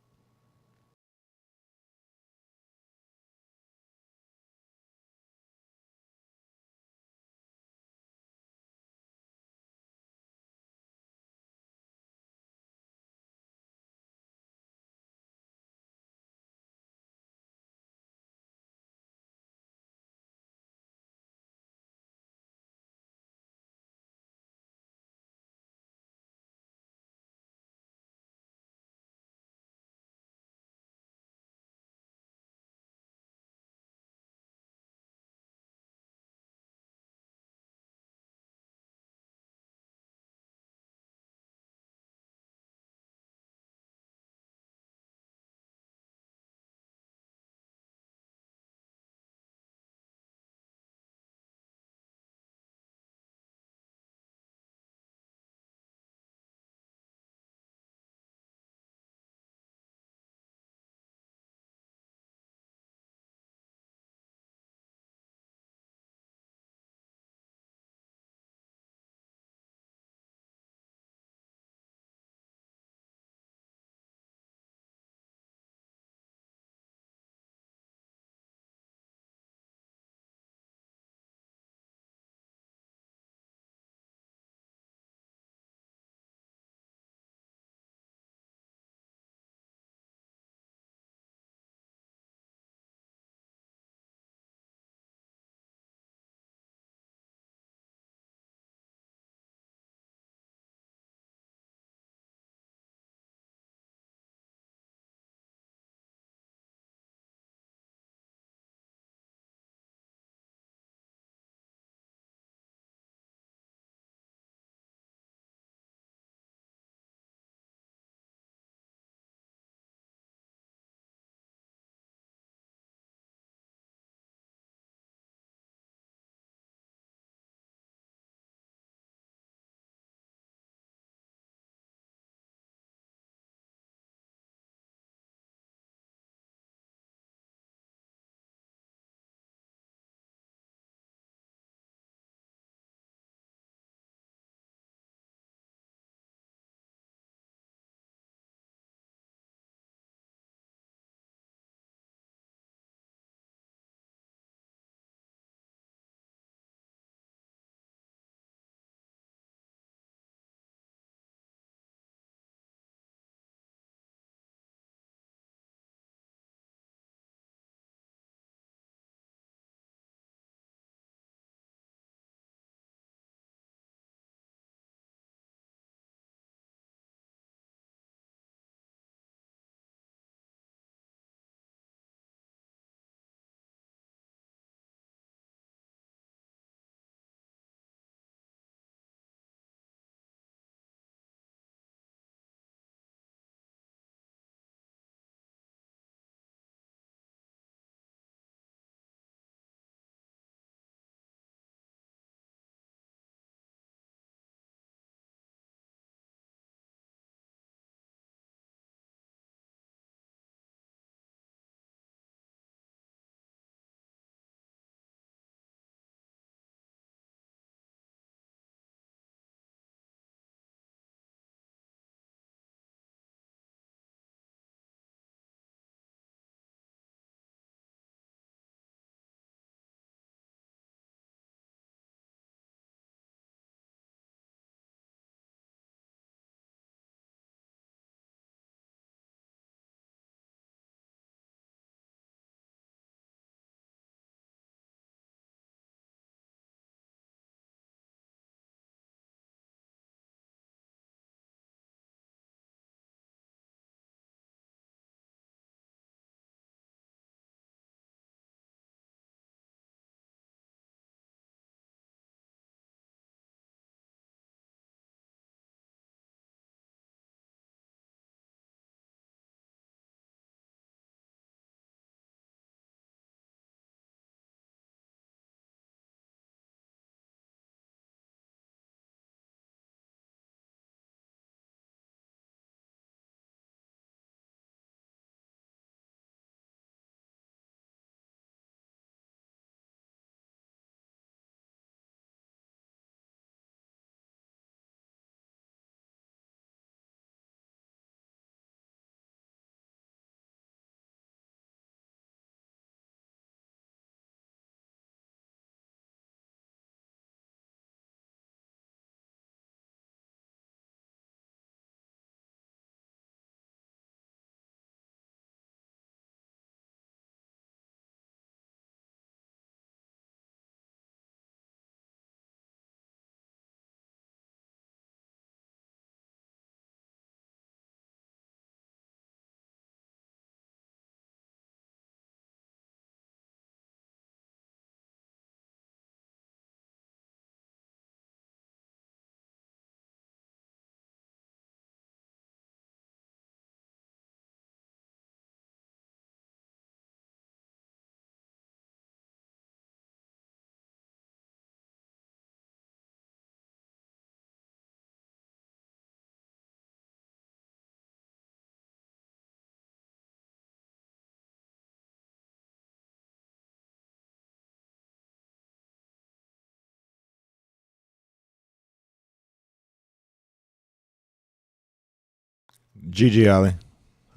GG Ollie.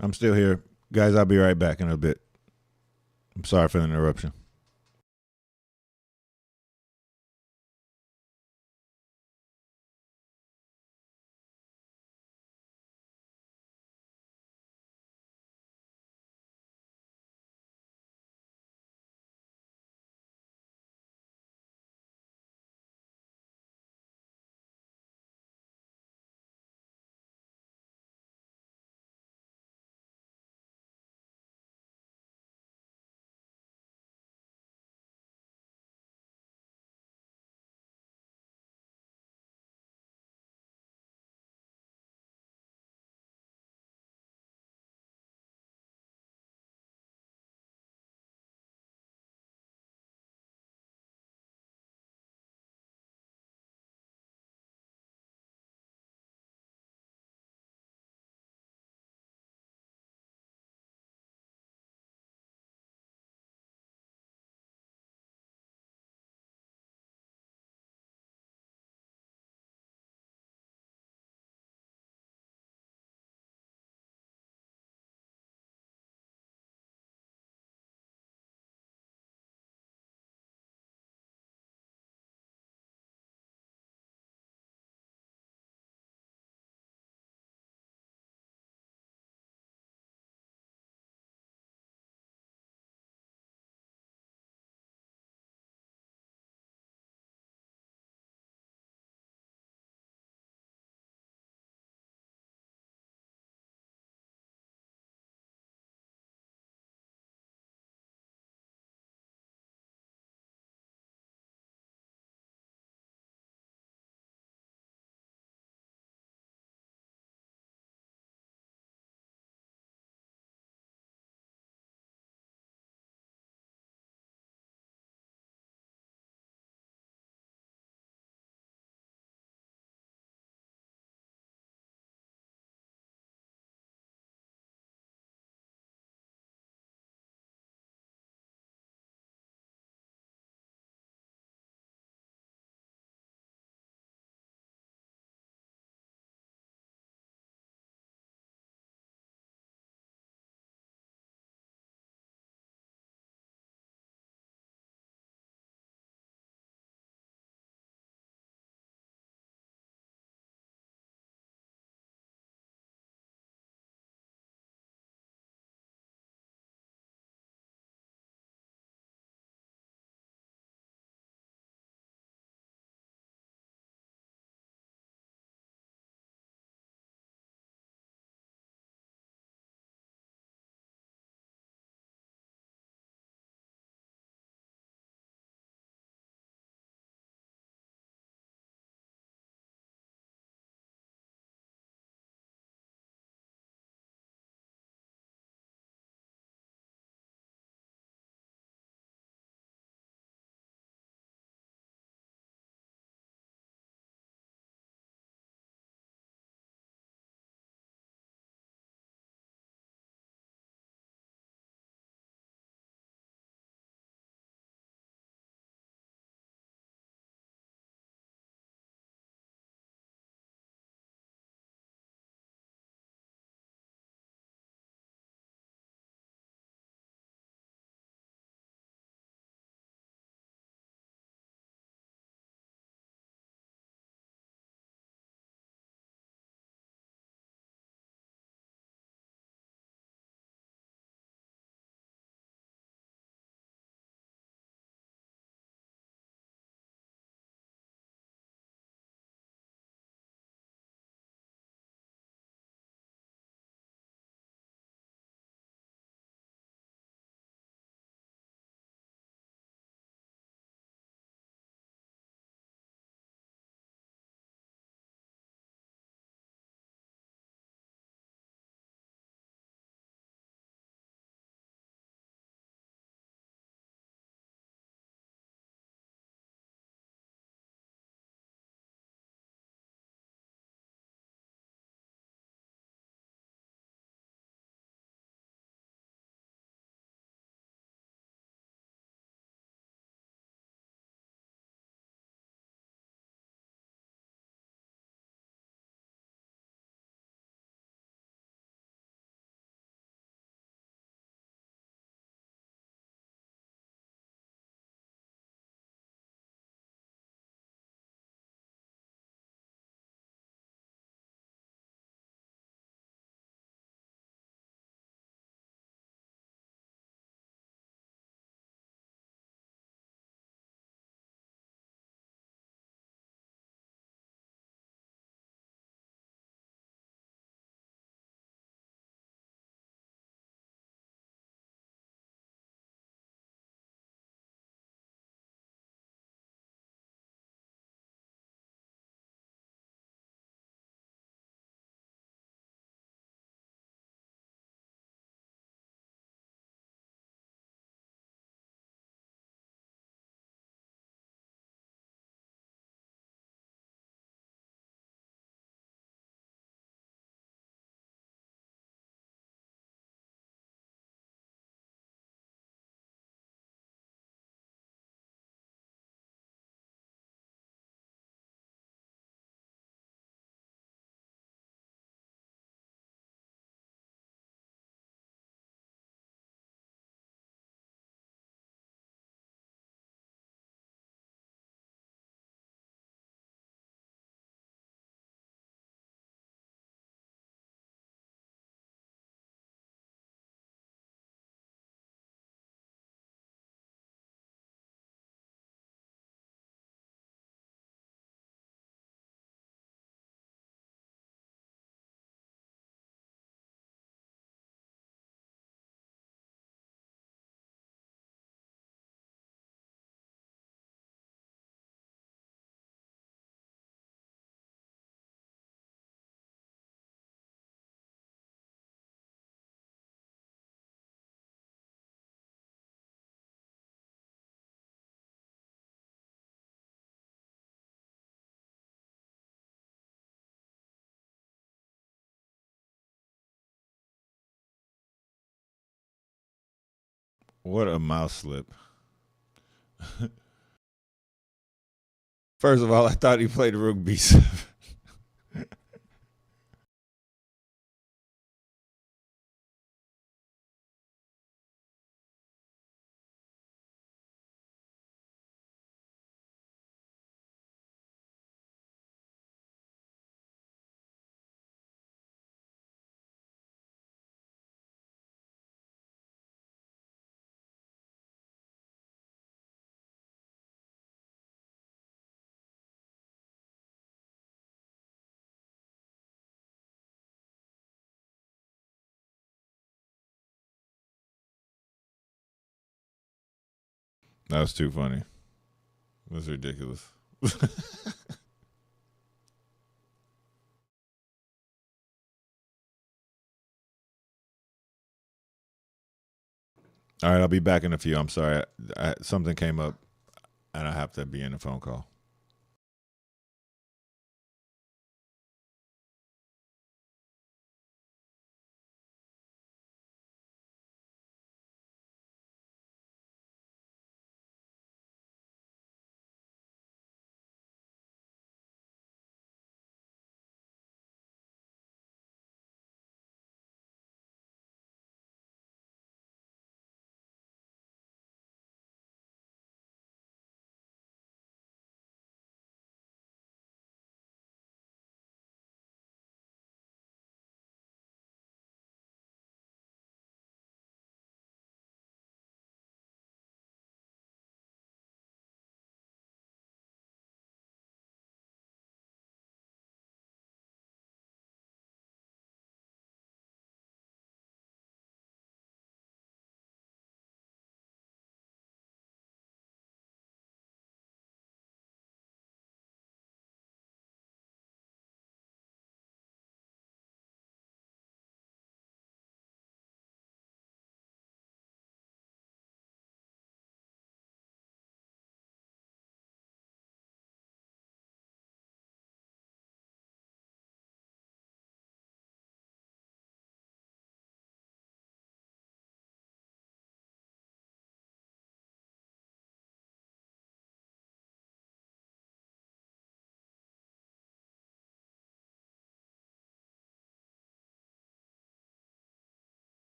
I'm still here. Guys, I'll be right back in a bit. I'm sorry for the interruption. What a mouse slip. First of all, I thought he played Rook B7. That was too funny. That's ridiculous. All right, I'll be back in a few. I'm sorry. Something came up and I have to be in a phone call.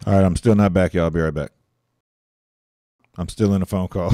All right, I'm still not back, y'all. I'll be right back. I'm still in a phone call.